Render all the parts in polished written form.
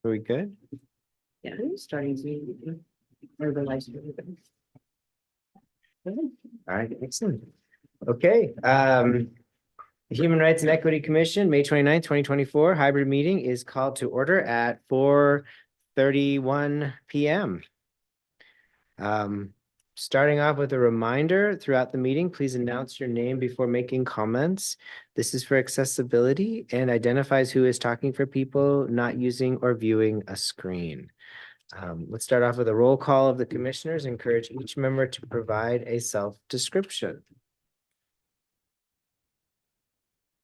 Are we good? Yeah, I'm starting to. Or the light. All right, excellent. Okay, the Human Rights and Equity Commission, May 29th, 2024 hybrid meeting is called to order at 4:31 PM. Starting off with a reminder throughout the meeting, please announce your name before making comments. This is for accessibility and identifies who is talking for people not using or viewing a screen. Let's start off with a roll call of the commissioners. Encourage each member to provide a self-description.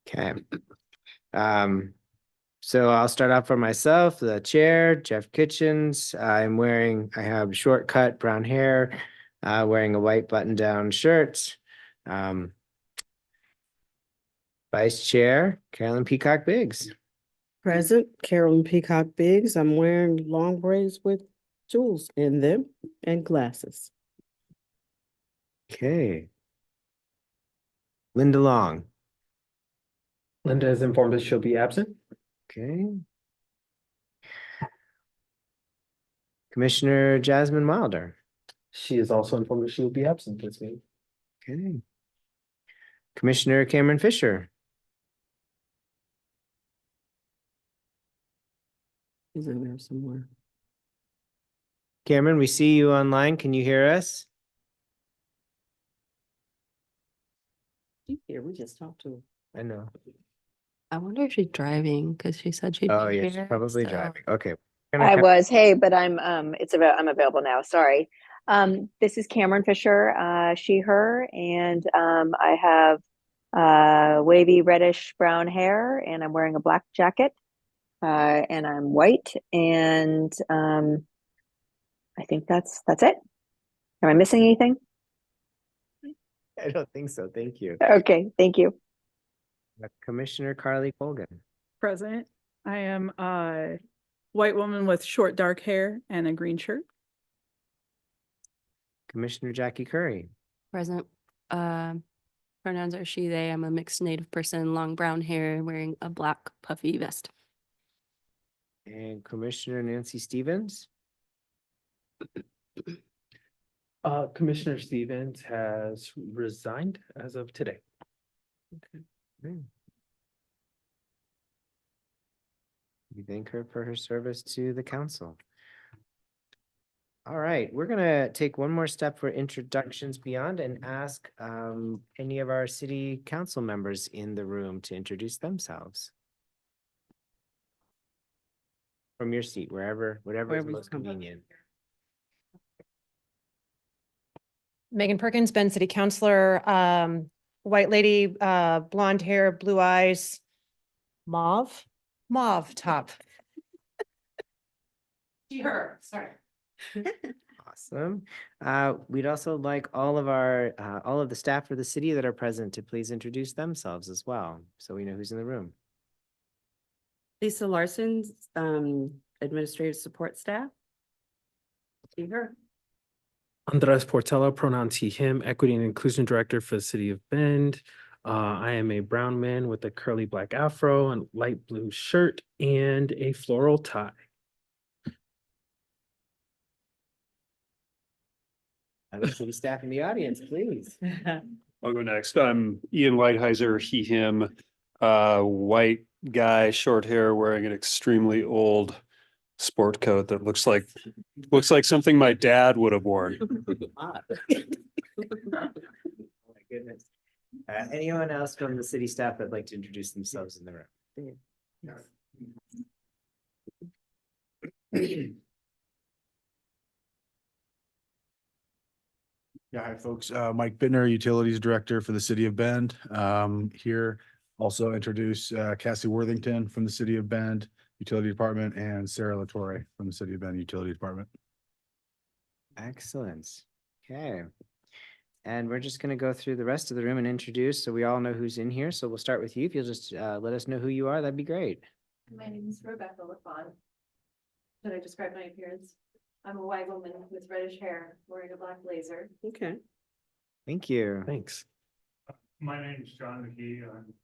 Okay. So I'll start off for myself, the chair, Jeff Kitchens. I have short cut brown hair, wearing a white button-down shirt. Vice Chair, Carolyn Peacock Biggs. Present, Carolyn Peacock Biggs. I'm wearing long braids with jewels in them and glasses. Okay. Linda Long. Linda is informed that she'll be absent. Okay. Commissioner Jasmine Wilder. She is also informed that she will be absent this meeting. Okay. Commissioner Cameron Fisher. He's in there somewhere. Cameron, we see you online. Can you hear us? She's here, we just talked to her. I know. I wonder if she's driving because she said she'd Oh, be yeah, she's here, probably so- driving. Okay. I was, hey, but I'm available now. Sorry. This is Cameron Fisher, she, her, and I have wavy reddish brown hair, and I'm wearing a black jacket, and I'm white, and I think that's it. Am I missing anything? I don't think so. Thank you. Okay, thank you. Commissioner Carly Colgan. Present. I am a white woman with short dark hair and a green shirt. Commissioner Jackie Curry. Present. Pronouns are she, they. I'm a mixed native person, long brown hair, wearing a black puffy vest. And Commissioner Nancy Stevens. Commissioner Stevens has resigned as of today. Okay. We thank her for her service to the council. All right, we're gonna take one more step for introductions beyond and ask any of our city council members in the room to introduce themselves. From your seat, whatever is Wherever you most come. convenient. Megan Perkins, Bend City Councilor, white lady, blonde hair, blue eyes, mauve top. She, her, sorry. Awesome. We'd also like all of the staff for the city that are present to please introduce themselves as well, so we know who's in the room. Lisa Larson, administrative support staff. See her. Andres Portela, pronouns he, him, Equity and Inclusion Director for the City of Bend. I am a brown man with a curly black afro and light blue shirt and a floral tie. Other city staff in the audience, please. I'll go next. I'm Ian Lighthizer, he, him, white guy, short hair, wearing an extremely old sport coat that looks like something my dad would have worn. Oh my goodness. Anyone else from the city staff that'd like to introduce themselves in the room? Yeah, hi folks. Mike Bittner, Utilities Director for the City of Bend. Here also introduce Cassie Worthington from the City of Bend Utility Department and Sarah Latorre from the City of Bend Utility Department. Excellent. Okay. And we're just going to go through the rest of the room and introduce so we all know who's in here. So we'll start with you. If you'll just let us know who you are, that'd be great. My name is Rebecca LaFont. Should I describe my appearance? I'm a white woman with reddish hair, wearing a black blazer. Okay. Thank you. Thanks. My name is John McGee. I'm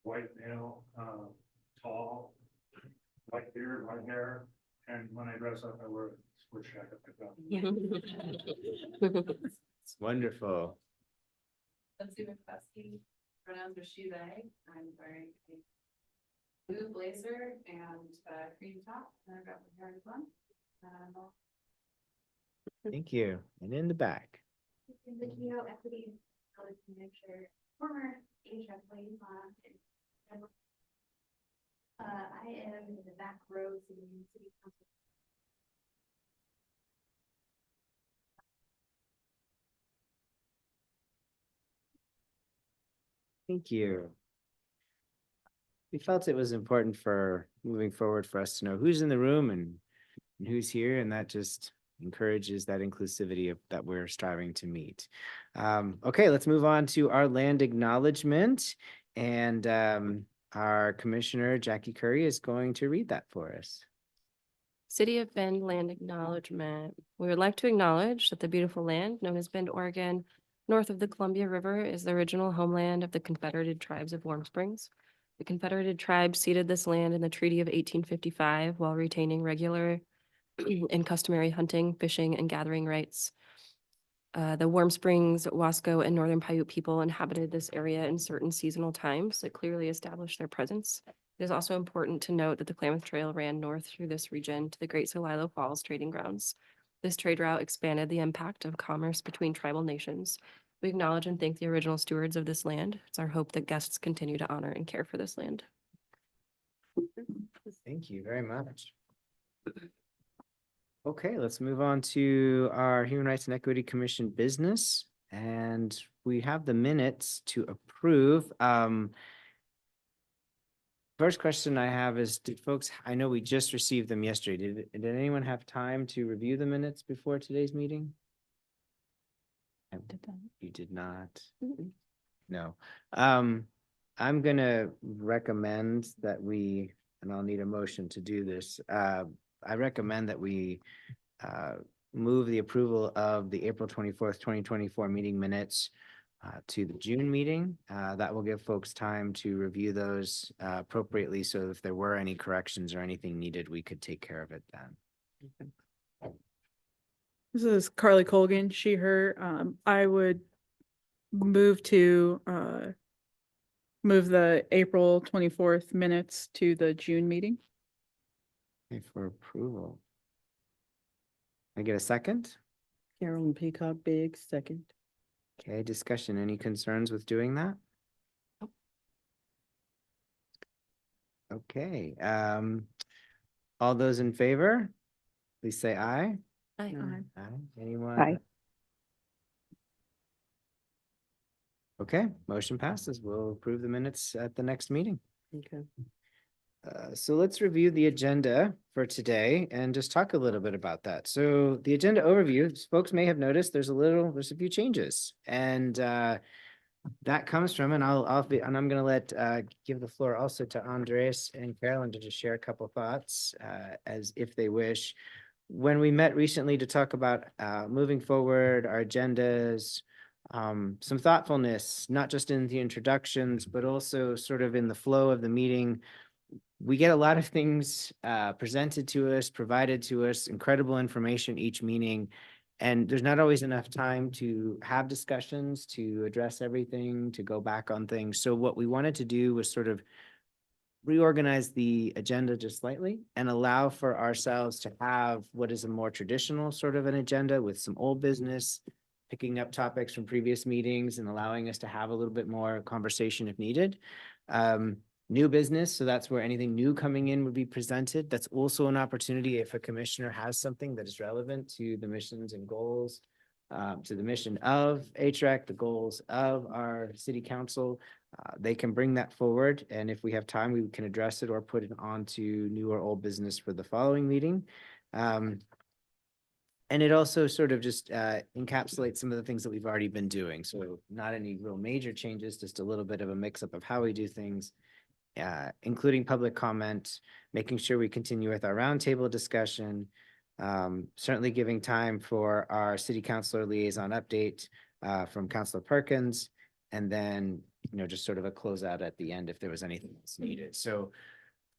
white male, tall, white beard, white hair, and when I dress up, I wear a sports jacket like that. It's wonderful. Lindsay McFeskey, pronouns are she, they. I'm wearing a blue blazer and a cream top, and I've got my hair in bun. Thank you. And in the back. The Keto Equity College Manager, former Asia liaison. I am in the back row sitting in city council. Thank you. We felt it was important for moving forward for us to know who's in the room and who's here, and that just encourages that inclusivity that we're striving to meet. Okay, let's move on to our land acknowledgement, and our Commissioner Jackie Curry is going to read that for us. City of Bend land acknowledgement. We would like to acknowledge that the beautiful land known as Bend, Oregon, north of the Columbia River, is the original homeland of the Confederated Tribes of Warm Springs. The Confederated Tribes ceded this land in the Treaty of 1855 while retaining regular and customary hunting, fishing, and gathering rights. The Warm Springs, Wasco, and Northern Paiute people inhabited this area in certain seasonal times that clearly established their presence. It is also important to note that the Klamath Trail ran north through this region to the Great Celilo Falls trading grounds. This trade route expanded the impact of commerce between tribal nations. We acknowledge and thank the original stewards of this land. It's our hope that guests continue to honor and care for this land. Thank you very much. Okay, let's move on to our Human Rights and Equity Commission business. And we have the minutes to approve. First question I have is, did folks, I know we just received them yesterday. Did anyone have time to review the minutes before today's meeting? You did not? No. I'm gonna recommend that we, and I'll need a motion to do this. I recommend that we move the approval of the April 24th, 2024 meeting minutes to the June meeting. That will give folks time to review those appropriately. So if there were any corrections or anything needed, we could take care of it then. This is Carly Colgan, she, her. I would move to move the April 24th minutes to the June meeting. Okay, for approval. Can I get a second? Carolyn Peacock Biggs, second. Okay, discussion. Any concerns with doing that? Okay, all those in favor, please say aye. Aye. Aye. Anyone? Aye. Okay, motion passes. We'll approve the minutes at the next meeting. Okay. So let's review the agenda for today and just talk a little bit about that. So the agenda overview, folks may have noticed there's a few changes, and that comes from, and I'm going to let give the floor also to Andres and Carolyn to just share a couple thoughts as if they wish. When we met recently to talk about moving forward, our agendas, some thoughtfulness, not just in the introductions, but also sort of in the flow of the meeting. We get a lot of things presented to us, provided to us, incredible information each meeting. And there's not always enough time to have discussions, to address everything, to go back on things. So what we wanted to do was sort of reorganize the agenda just slightly and allow for ourselves to have what is a more traditional sort of an agenda with some old business, picking up topics from previous meetings and allowing us to have a little bit more conversation if needed. New business, so that's where anything new coming in would be presented. That's also an opportunity if a commissioner has something that is relevant to the missions and goals, to the mission of HREC, the goals of our city council. They can bring that forward, and if we have time, we can address it or put it onto new or old business for the following meeting. And it also sort of just encapsulates some of the things that we've already been doing. So not any real major changes, just a little bit of a mix-up of how we do things. Including public comment, making sure we continue with our roundtable discussion, certainly giving time for our city councilor liaison update from Councilor Perkins, and then, just sort of a closeout at the end if there was anything else needed. So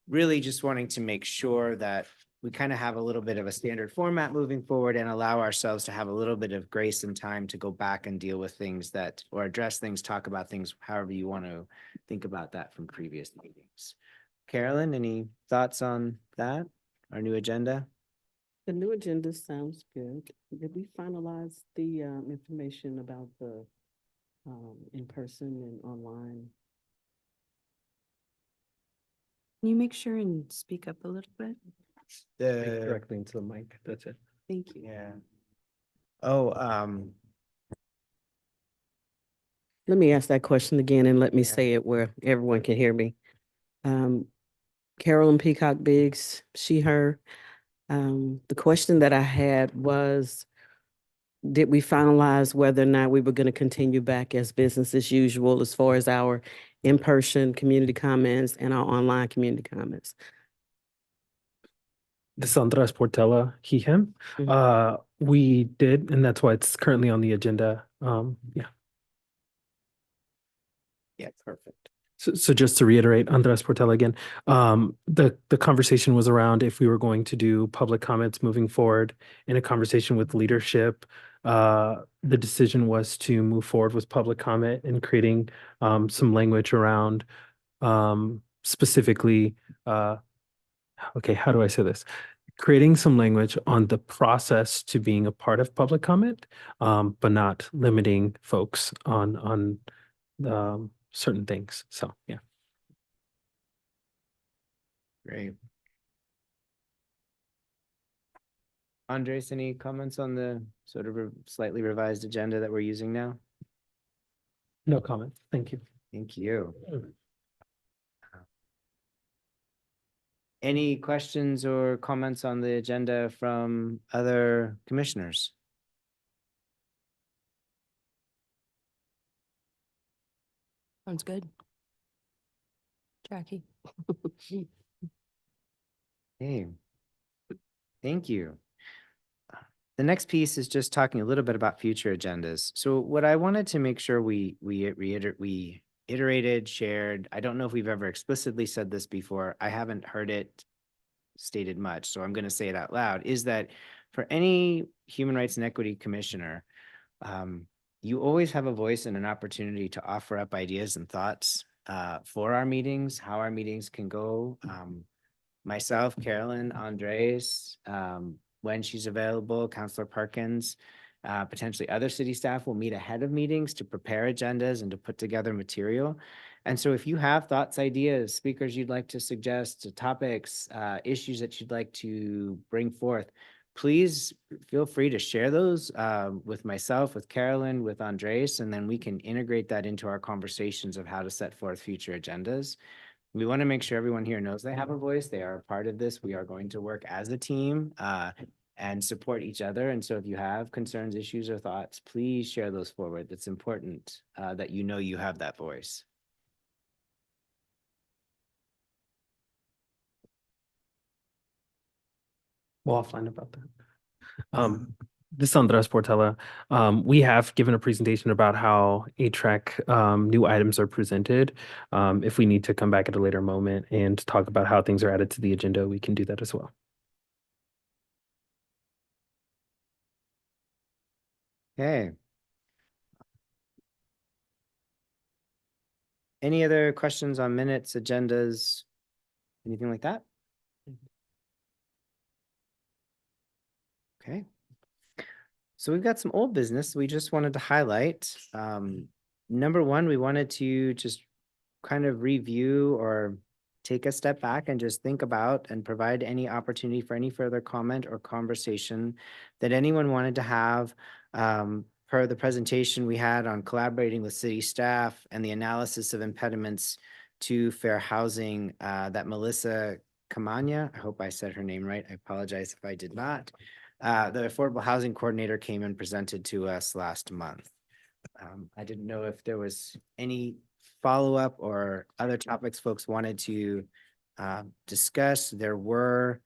really just wanting to make sure that we kind of have a little bit of a standard format moving forward and allow ourselves to have a little bit of grace and time to go back and deal with things that, or address things, talk about things, however you want to think about that from previous meetings. Carolyn, any thoughts on that? Our new agenda? The new agenda sounds good. Did we finalize the information about the in-person and online? Can you make sure and speak up a little bit? Directly into the mic, that's it. Thank you. Yeah. Oh, Let me ask that question again and let me Yeah. say it where everyone can hear me. Carolyn Peacock Biggs, she, her. The question that I had was, did we finalize whether or not we were going to continue back as business as usual as far as our in-person community comments and our online community comments? This is Andres Portela, he, him. Mhm. We did, and that's why it's currently on the agenda. Yeah. yeah, perfect. So just to reiterate, Andres Portela again, the conversation was around if we were going to do public comments moving forward in a conversation with leadership. The decision was to move forward with public comment and creating some language around specifically, okay, how do I say this? Creating some language on the process to being a part of public comment, but not limiting folks on certain things. So yeah. Great. Andres, any comments on the sort of slightly revised agenda that we're using now? No comment. Thank you. Thank you. Any questions or comments on the agenda from other commissioners? Sounds good. Jackie. Hey, thank you. The next piece is just talking a little bit about future agendas. So what I wanted to make sure we iterated, shared, I don't know if we've ever explicitly said this before. I haven't heard it stated much, so I'm going to say it out loud, is that for any human rights and equity commissioner, you always have a voice and an opportunity to offer up ideas and thoughts for our meetings, how our meetings can go. Myself, Carolyn, Andres, when she's available, Counselor Perkins, potentially other city staff will meet ahead of meetings to prepare agendas and to put together material. And so if you have thoughts, ideas, speakers you'd like to suggest, topics, issues that you'd like to bring forth, please feel free to share those with myself, with Carolyn, with Andres, and then we can integrate that into our conversations of how to set forth future agendas. We want to make sure everyone here knows they have a voice. They are a part of this. We are going to work as a team and support each other. And so if you have concerns, issues, or thoughts, please share those forward. It's important that you know you have that voice. Well, offline about that. This is Andres Portela. We have given a presentation about how A-Track new items are presented. If we need to come back at a later moment and talk about how things are added to the agenda, we can do that as well. Okay. Any other questions on minutes, agendas, anything like that? Okay. So we've got some old business we just wanted to highlight. Number one, we wanted to just kind of review or take a step back and just think about and provide any opportunity for any further comment or conversation that anyone wanted to have per the presentation we had on collaborating with city staff and the analysis of impediments to fair housing that Melissa Camania, I hope I said her name right. I apologize if I did not. The Affordable Housing Coordinator came and presented to us last month. I didn't know if there was any follow-up or other topics folks wanted to discuss. There were,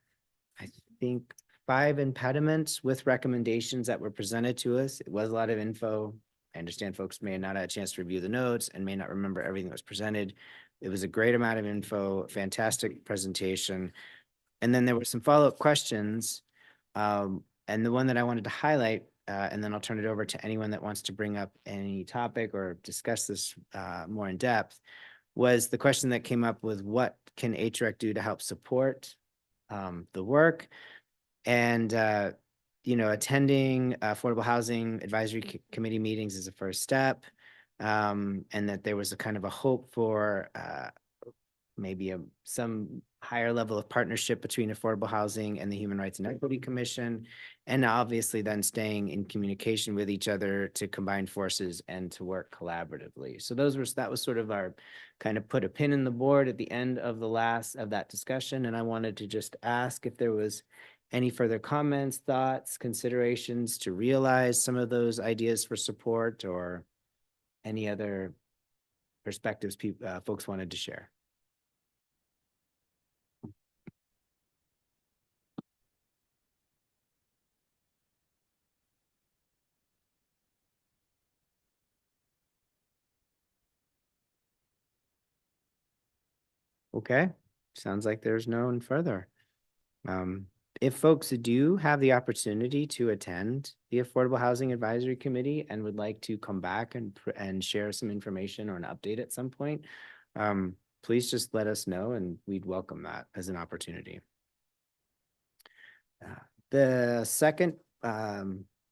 I think, 5 impediments with recommendations that were presented to us. It was a lot of info. I understand folks may not have had a chance to review the notes and may not remember everything that was presented. It was a great amount of info, fantastic presentation. And then there were some follow-up questions. And the one that I wanted to highlight, and then I'll turn it over to anyone that wants to bring up any topic or discuss this more in depth, was the question that came up with what can HREC do to help support the work? And, attending Affordable Housing Advisory Committee meetings is a first step. And that there was a kind of a hope for maybe some higher level of partnership between affordable housing and the Human Rights and Equity Commission. And obviously then staying in communication with each other to combine forces and to work collaboratively. So that was sort of our kind of put a pin in the board at the end of that discussion. And I wanted to just ask if there was any further comments, thoughts, considerations to realize some of those ideas for support, or any other perspectives folks wanted to share. Okay, sounds like there's no further. If folks do have the opportunity to attend the Affordable Housing Advisory Committee and would like to come back and share some information or an update at some point, please just let us know and we'd welcome that as an opportunity. The second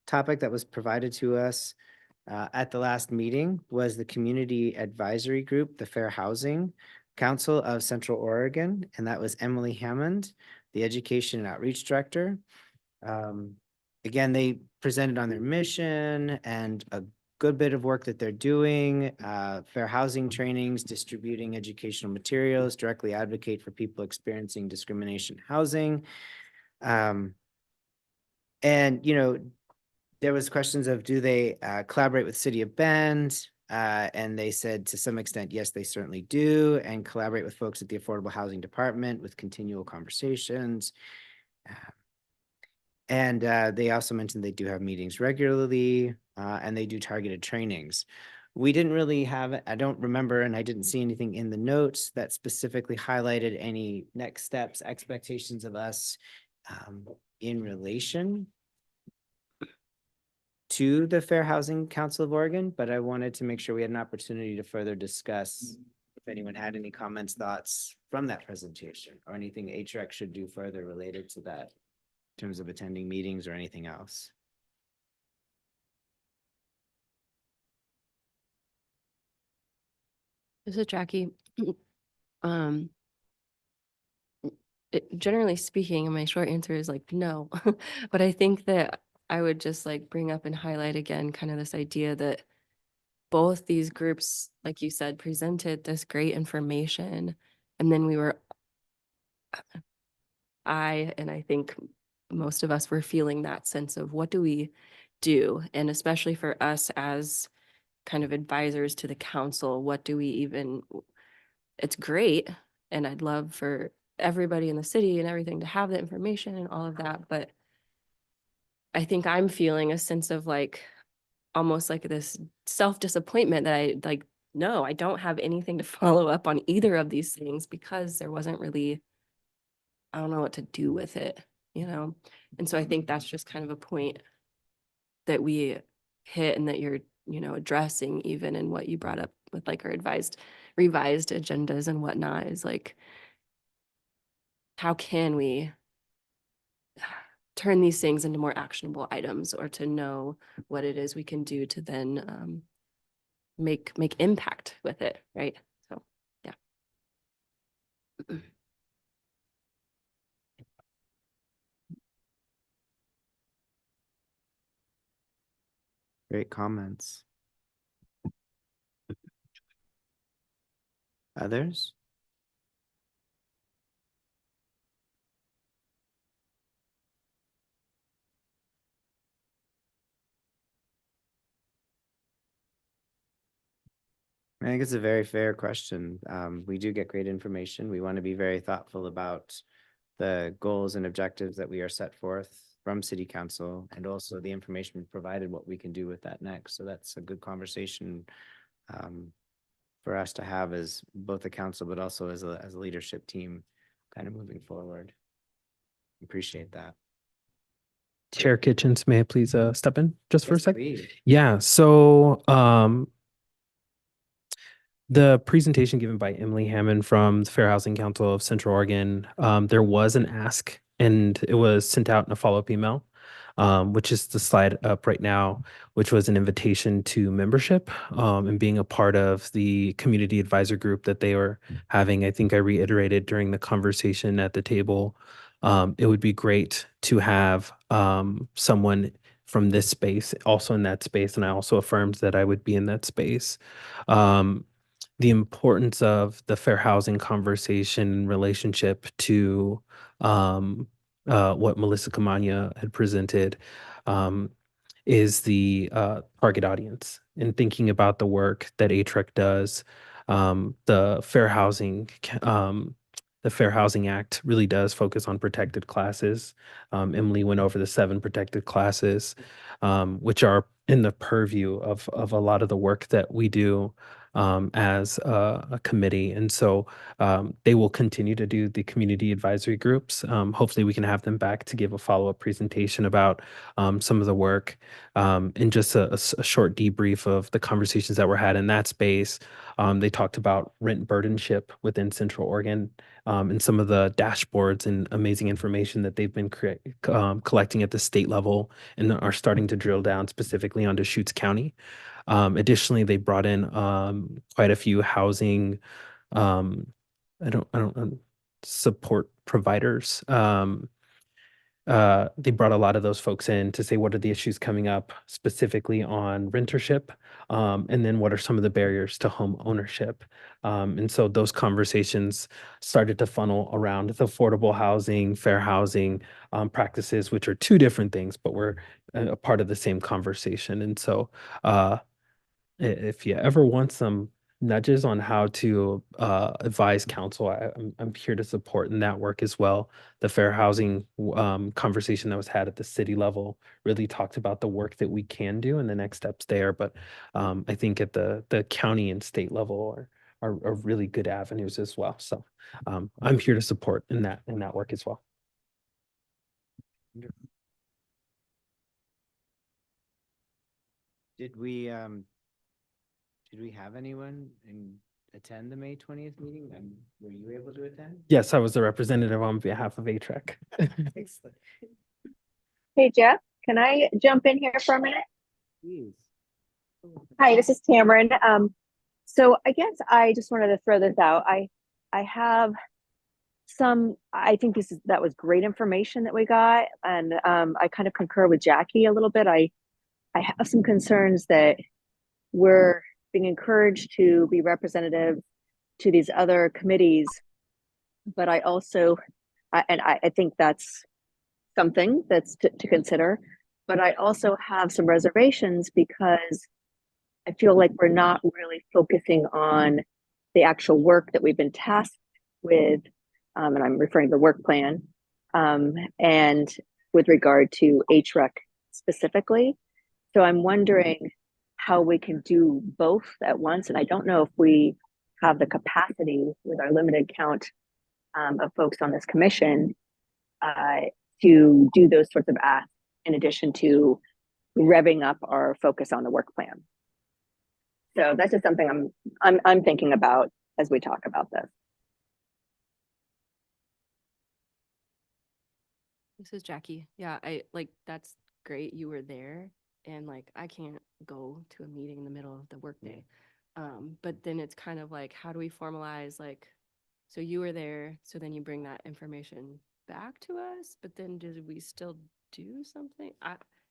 topic that was provided to us at the last meeting was the Community Advisory Group, the Fair Housing Council of Central Oregon, and that was Emily Hammond, the Education and Outreach Director. Again, they presented on their mission and a good bit of work that they're doing, fair housing trainings, distributing educational materials, directly advocate for people experiencing discrimination housing. And, there was questions of, do they collaborate with City of Bend? And they said to some extent, yes, they certainly do, and collaborate with folks at the Affordable Housing Department with continual conversations. And they also mentioned they do have meetings regularly, and they do targeted trainings. We didn't really have, I don't remember, and I didn't see anything in the notes that specifically highlighted any next steps, expectations of us in relation to the Fair Housing Council of Oregon, but I wanted to make sure we had an opportunity to further discuss if anyone had any comments, thoughts from that presentation, or anything HREC should do further related to that in terms of attending meetings or anything else. This is Jackie. Generally speaking, my short answer is like no, but I think that I would just like bring up and highlight again kind of this idea that both these groups, like you said, presented this great information, and then I think most of us were feeling that sense of what do we do, and especially for us as kind of advisors to the council, what do we even, it's great, and I'd love for everybody in the city and everything to have the information and all of that, but I think I'm feeling a sense of like almost like this self-disappointment that I like, no, I don't have anything to follow up on either of these things because there wasn't really, I don't know what to do with it, And so I think that's just kind of a point that we hit and that you're, addressing even in what you brought up with like our revised agendas and whatnot is like, how can we turn these things into more actionable items or to know what it is we can do to then make impact with it, right? So yeah. Great comments. Others? I think it's a very fair question. We do get great information. We want to be very thoughtful about the goals and objectives that we are set forth from City Council, and also the information provided, what we can do with that next. So that's a good conversation for us to have as both a council, but also as a leadership team kind of moving forward. Appreciate that. Chair Kitchens, may I please step in just for a Yes, sec? please. Yeah, so the presentation given by Emily Hammond from the Fair Housing Council of Central Oregon, there was an ask and it was sent out in a follow-up email, which is the slide up right now, which was an invitation to membership and being a part of the community advisor group that they were having. I think I reiterated during the conversation at the table. It would be great to have someone from this space also in that space. And I also affirmed that I would be in that space. The importance of the fair housing conversation in relationship to what Melissa Camania had presented is the target audience and thinking about the work that ATREC does. The Fair Housing the Fair Housing Act really does focus on protected classes. Emily went over the 7 protected classes, which are in the purview of a lot of the work that we do as a committee. And so they will continue to do the community advisory groups. Hopefully we can have them back to give a follow-up presentation about some of the work and just a short debrief of the conversations that were had in that space. They talked about rent burdenship within Central Oregon and some of the dashboards and amazing information that they've been collecting at the state level and are starting to drill down specifically onto Deschutes County. Additionally, they brought in quite a few housing, support providers. They brought a lot of those folks in to say what are the issues coming up specifically on rentership, and then what are some of the barriers to home ownership. And so those conversations started to funnel around the affordable housing, fair housing practices, which are 2 different things, but we're a part of the same conversation. And so if you ever want some nudges on how to advise council, I'm here to support in that work as well. The fair housing conversation that was had at the city level really talked about the work that we can do and the next steps there. But I think at the county and state level are really good avenues as well. So I'm here to support in that work as well. Did we have anyone attend the May 20th meeting? And were you able to attend? Yes, I was the representative on behalf of ATREC. Excellent. Hey, Jeff, can I jump in here for a minute? Please. Hi, this is Cameron. So I guess I just wanted to throw this out. I have I think that was great information that we got. And I kind of concur with Jackie a little bit. I have some concerns that we're being encouraged to be representative to these other committees. But I also, I think that's something that's to consider. But I also have some reservations because I feel like we're not really focusing on the actual work that we've been tasked with, and I'm referring to the work plan, and with regard to HREC specifically. So I'm wondering how we can do both at once, and I don't know if we have the capacity with our limited count of folks on this commission to do those sorts of asks in addition to revving up our focus on the work plan. So that's just something I'm thinking about as we talk about this. This is Jackie. Yeah, that's great. You were there, and I can't go to a meeting in the middle of the workday. But then it's kind of like, how do we formalize so you were there, so then you bring that information back to us, but then did we still do something?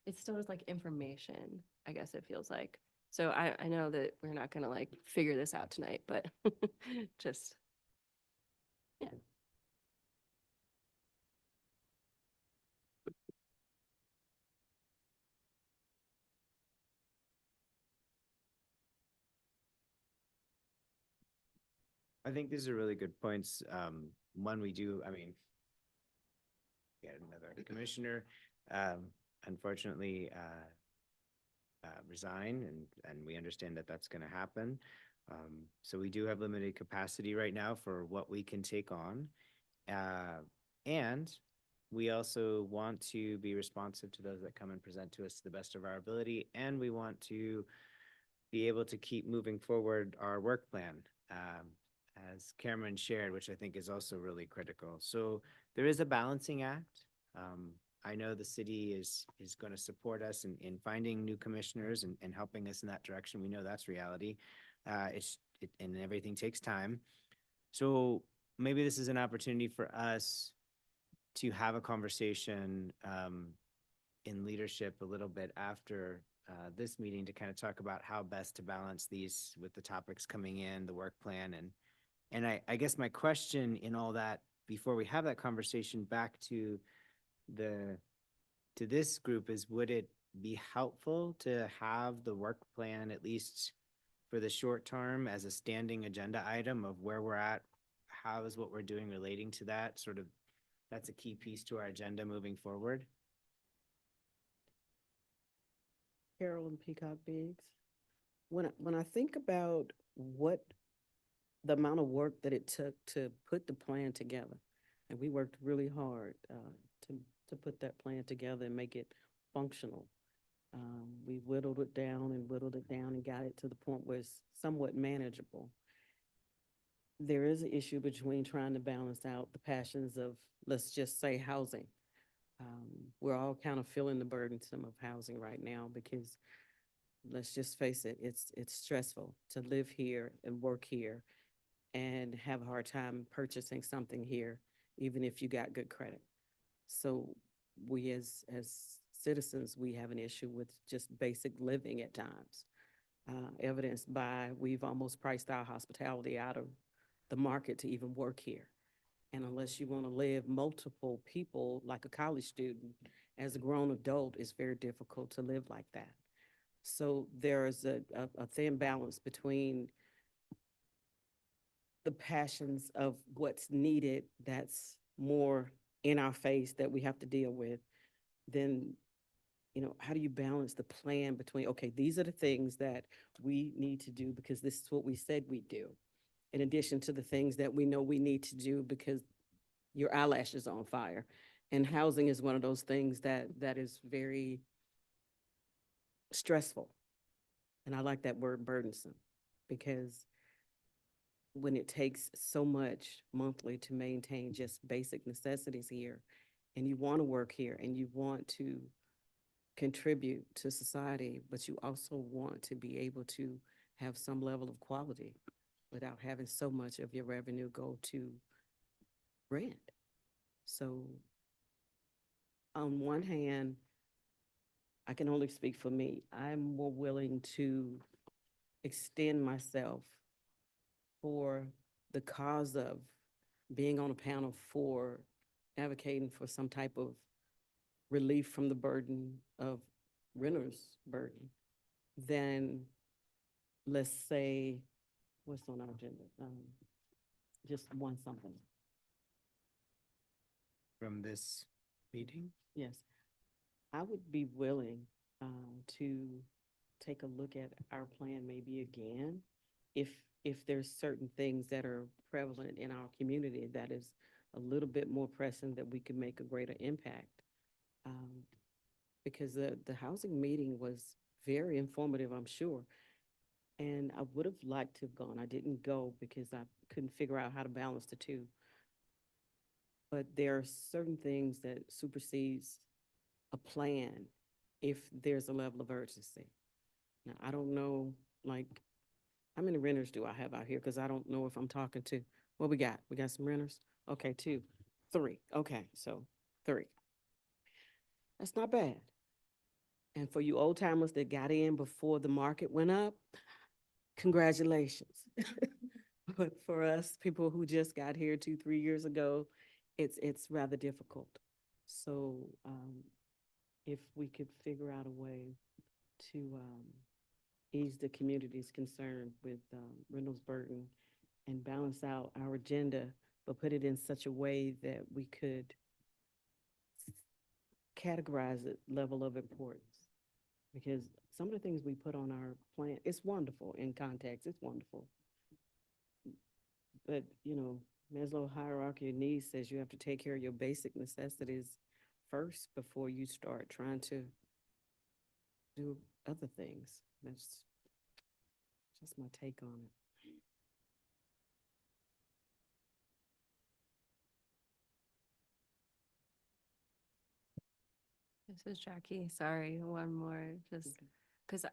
It still is information, I guess it feels like. So I know that we're not gonna figure this out tonight, but just, yeah. I think these are really good points. One, we get another commissioner, unfortunately, resign, and we understand that that's going to happen. So we do have limited capacity right now for what we can take on. And we also want to be responsive to those that come and present to us to the best of our ability. And we want to be able to keep moving forward our work plan, as Cameron shared, which I think is also really critical. So there is a balancing act. I know the city is going to support us in finding new commissioners and helping us in that direction. We know that's reality. And everything takes time. So maybe this is an opportunity for us to have a conversation in leadership a little bit after this meeting to kind of talk about how best to balance these with the topics coming in, the work plan. And I guess my question in all that, before we have that conversation back to this group, is would it be helpful to have the work plan, at least for the short term, as a standing agenda item of where we're at? How is what we're doing relating to that? Sort of, that's a key piece to our agenda moving forward. Carolyn Peacock Biggs. When I think about what the amount of work that it took to put the plan together, and we worked really hard to put that plan together and make it functional. We whittled it down and got it to the point where it's somewhat manageable. There is an issue between trying to balance out the passions of, let's just say, housing. We're all kind of feeling the burdensome of housing right now because, let's just face it, it's stressful to live here and work here and have a hard time purchasing something here, even if you got good credit. So we as citizens, we have an issue with just basic living at times, evidenced by we've almost priced our hospitality out of the market to even work here. And unless you want to live multiple people like a college student, as a grown adult, it's very difficult to live like that. So there's a thin balance between the passions of what's needed that's more in our face that we have to deal with. Then, how do you balance the plan between, okay, these are the things that we need to do because this is what we said we'd do, in addition to the things that we know we need to do because your eyelashes are on fire. And housing is one of those things that is very stressful. And I like that word burdensome, because when it takes so much monthly to maintain just basic necessities here, and you want to work here and you want to contribute to society, but you also want to be able to have some level of quality without having so much of your revenue go to rent. So on one hand, I can only speak for me. I'm more willing to extend myself for the cause of being on a panel for advocating for some type of relief from the burden of renters' burden than, let's say, what's on our agenda? Just one something. From this meeting? Yes. I would be willing to take a look at our plan maybe again if there's certain things that are prevalent in our community that is a little bit more pressing that we could make a greater impact. Because the housing meeting was very informative, I'm sure. And I would have liked to have gone. I didn't go because I couldn't figure out how to balance the two. But there are certain things that supersedes a plan if there's a level of urgency. Now, I don't know, like, how many renters do I have out here? Because I don't know if I'm talking to, what we got? We got some renters? Okay, 2, 3. Okay, so 3. That's not bad. And for you old timers that got in before the market went up, congratulations. But for us, people who just got here 2, 3 years ago, it's rather difficult. So if we could figure out a way to ease the community's concern with Reynolds Burton and balance out our agenda, but put it in such a way that we could categorize it level of importance. Because some of the things we put on our plan, it's wonderful in context, it's wonderful. but you know, Maslow hierarchy of needs says you have to take care of your basic necessities first before you start trying to do other things. That's just my take on it. This is Jackie. Sorry, one more, just because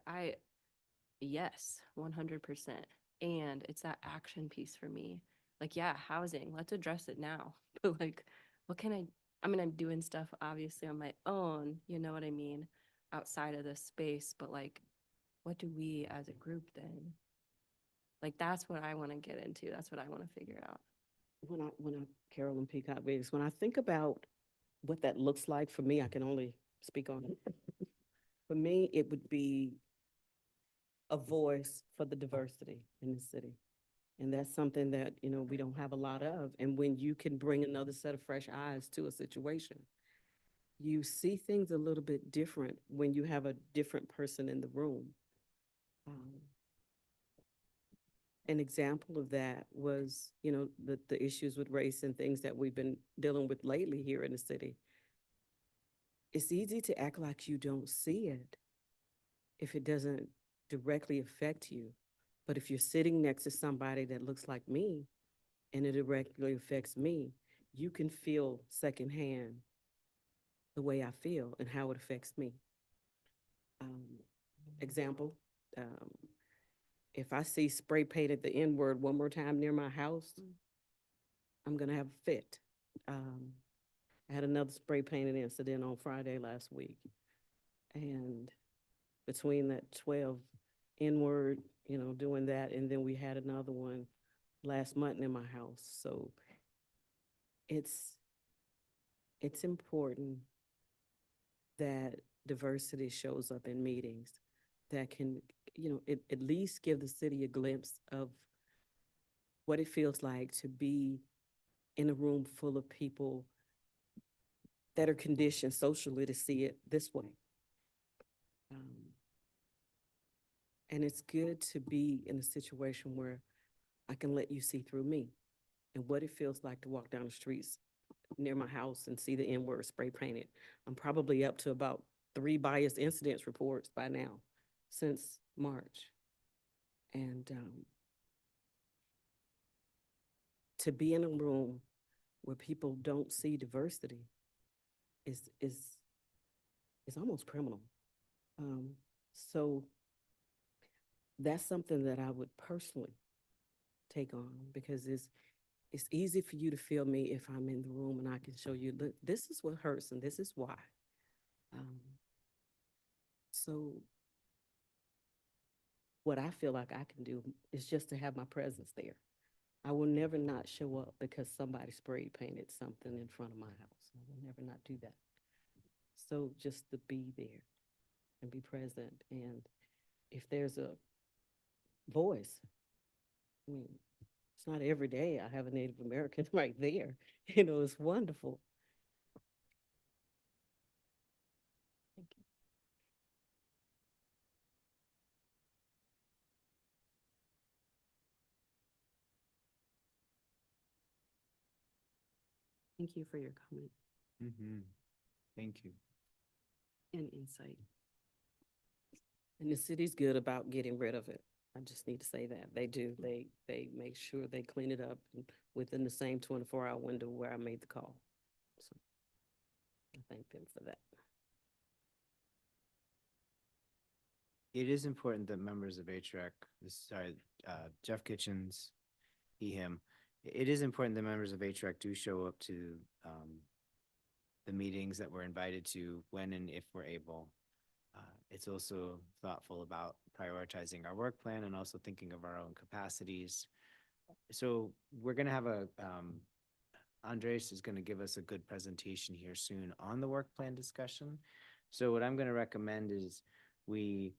yes, 100%. And it's that action piece for me. Like, yeah, housing, let's address it now. But like, what can I mean, I'm doing stuff obviously on my own, you know what I mean, outside of this space, but like, what do we as a group then? Like, that's what I want to get into. That's what I want to figure out. When I, Carolyn Peacock Biggs, when I think about what that looks like for me, I can only speak on it. For me, it would be a voice for the diversity in the city. And that's something that, you know, we don't have a lot of. And when you can bring another set of fresh eyes to a situation, you see things a little bit different when you have a different person in the room. An example of that was, you know, the issues with race and things that we've been dealing with lately here in the city. It's easy to act like you don't see it if it doesn't directly affect you. But if you're sitting next to somebody that looks like me and it directly affects me, you can feel secondhand the way I feel and how it affects me. Example, if I see spray painted the N-word one more time near my house, I'm gonna have a fit. I had another spray painted incident on Friday last week. And between that 12 N-word, you know, doing that, and then we had another one last month in my house. So it's important that diversity shows up in meetings that can, you know, at least give the city a glimpse of what it feels like to be in a room full of people that are conditioned socially to see it this way. And it's good to be in a situation where I can let you see through me and what it feels like to walk down the streets near my house and see the N-word spray painted. I'm probably up to about 3 biased incidents reports by now since March. And to be in a room where people don't see diversity is almost criminal. So that's something that I would personally take on, because it's easy for you to feel me if I'm in the room and I can show you, look, this is what hurts and this is why. So what I feel like I can do is just to have my presence there. I will never not show up because somebody spray painted something in front of my house. I will never not do that. So just to be there and be present. And if there's a voice, I mean, it's not every day I have a Native American right there. You know, it's wonderful. Thank you. Thank you for your comment Thank you. and insight. And the city's good about getting rid of it. I just need to say that. They do. They make sure they clean it up within the same 24-hour window where I made the call. So I thank them for that. It is important that members of HREC, Jeff Kitchens, him, it is important that members of HREC do show up to the meetings that we're invited to when and if we're able. It's also thoughtful about prioritizing our work plan and also thinking of our own capacities. So we're going to have Andres is going to give us a good presentation here soon on the work plan discussion. So what I'm going to recommend is we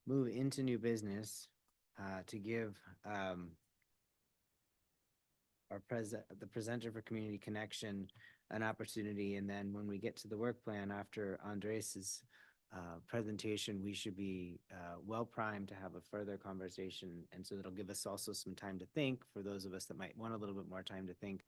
move into new business to give the presenter for Community Connection an opportunity, and then when we get to the work plan after Andres is presentation, we should be well primed to have a further conversation. And so that'll give us also some time to think, for those of us that might want a little bit more time to think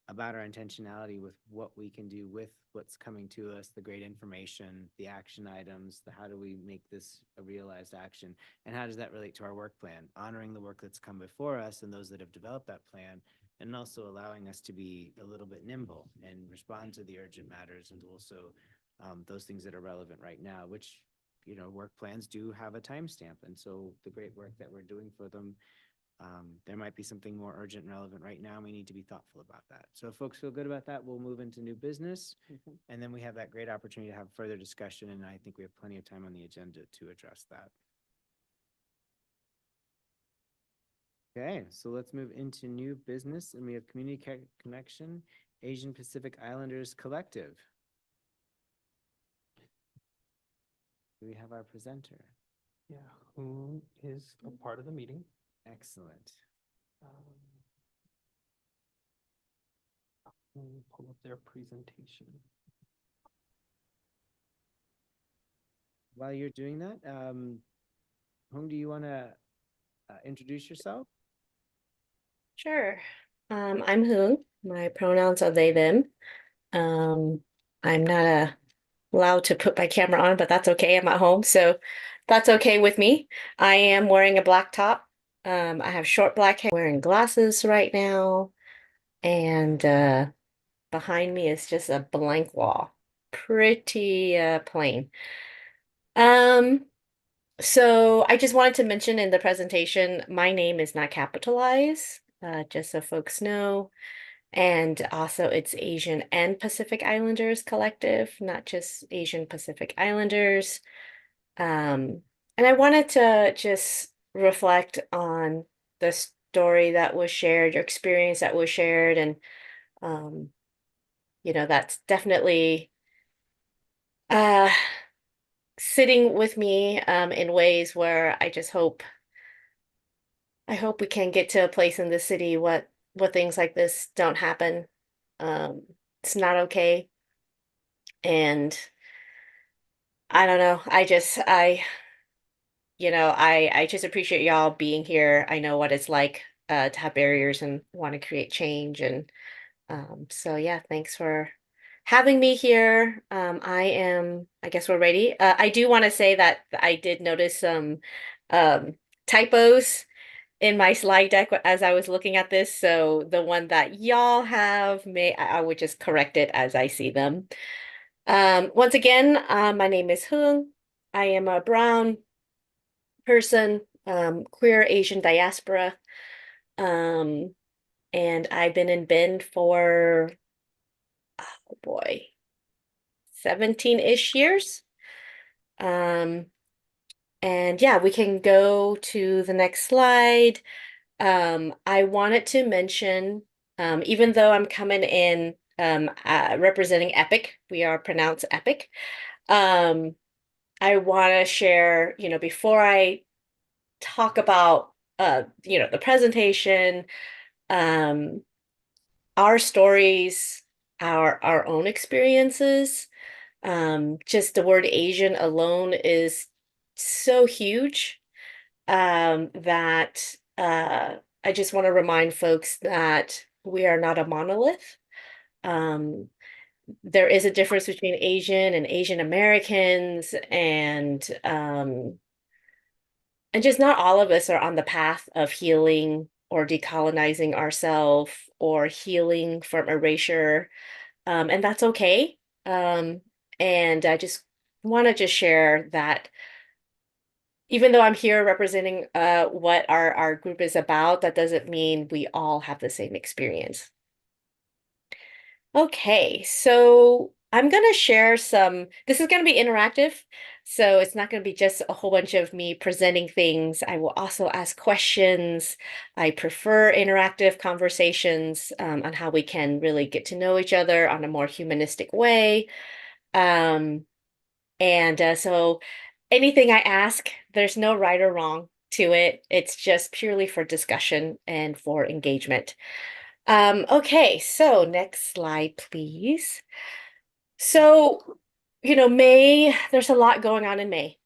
about our intentionality with what we can do with what's coming to us, the great information, the action items, the how do we make this a realized action, and how does that relate to our work plan, honoring the work that's come before us and those that have developed that plan, and also allowing us to be a little bit nimble and respond to the urgent matters, and also those things that are relevant right now, which, you know, work plans do have a timestamp. And so the great work that we're doing for them, there might be something more urgent and relevant right now. We need to be thoughtful about that. So if folks feel good about that, we'll move into new business. And then we have that great opportunity to have further discussion. And I think we have plenty of time on the agenda to address that. Okay, so let's move into new business. And we have Community Connection, Asian Pacific Islanders Collective. Do we have our presenter? Yeah, who is a part of the meeting? Excellent. Let me pull up their presentation. While you're doing that, Hung, do you want to introduce yourself? Sure. I'm Hoong. My pronouns are they, them. I'm not allowed to put my camera on, but that's okay. I'm at home, so that's okay with me. I am wearing a black top. I have short black hair, wearing glasses right now, and behind me is just a blank wall. Pretty plain. So I just wanted to mention in the presentation, my name is not capitalized, just so folks know. And also it's Asian and Pacific Islanders Collective, not just Asian Pacific Islanders. And I wanted to just reflect on the story that was shared, your experience that was shared, and you know, that's definitely sitting with me in ways where I just hope we can get to a place in the city where things like this don't happen. It's not okay. And I don't know. I just appreciate y'all being here. I know what it's like to have barriers and want to create change. And so yeah, thanks for having me here. I guess we're ready. I do want to say that I did notice some typos in my slide deck as I was looking at this. So the one that y'all have, I would just correct it as I see them. Once again, my name is Hoong. I am a brown person, queer Asian diaspora. And I've been in Bend for, oh boy, 17-ish years. And yeah, we can go to the next slide. I wanted to mention, even though I'm coming in representing EPIC, we are pronounced EPIC. I want to share, before I talk about, the presentation, our stories, our own experiences. Just the word Asian alone is so huge that I just want to remind folks that we are not a monolith. There is a difference between Asian and Asian Americans, and just not all of us are on the path of healing or decolonizing ourselves or healing from erasure. And that's okay. And I just want to just share that even though I'm here representing what our group is about, that doesn't mean we all have the same experience. Okay, so I'm going to share this is going to be interactive. So it's not going to be just a whole bunch of me presenting things. I will also ask questions. I prefer interactive conversations on how we can really get to know each other on a more humanistic way. So anything I ask, there's no right or wrong to it. It's just purely for discussion and for engagement. Okay, so next slide, please. So May, there's a lot going on in May.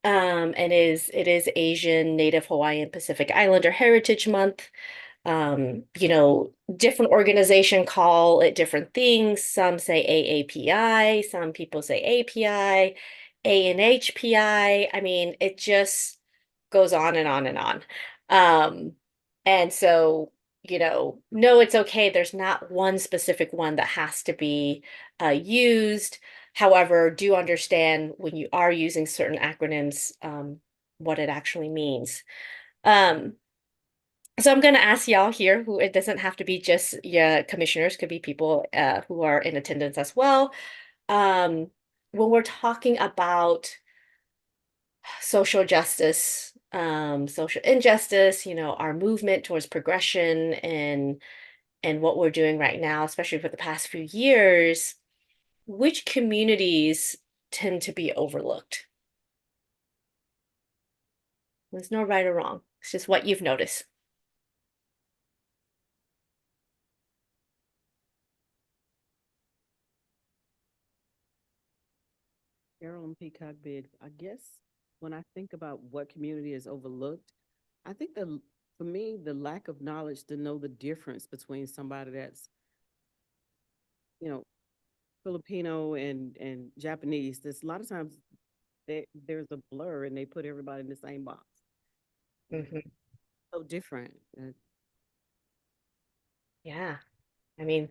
And it is Asian, Native Hawaiian, Pacific Islander Heritage Month. Different organization call it different things. Some say AAPI, some people say API, ANHPI. I mean, it just goes on and on and on. And so, no, it's okay. There's not one specific one that has to be used. However, do understand when you are using certain acronyms, what it actually means. So I'm going to ask y'all here, who it doesn't have to be just commissioners, could be people who are in attendance as well. When we're talking about social justice, social injustice, our movement towards progression and what we're doing right now, especially for the past few years, which communities tend to be overlooked? There's no right or wrong. It's just what you've noticed. Carolyn Peacock Bid, I guess when I think about what community is overlooked, I think for me, the lack of knowledge to know the difference between somebody that's, Filipino and Japanese. There's a lot of times there's a blur and they put everybody in the same box. So different. Yeah. I mean,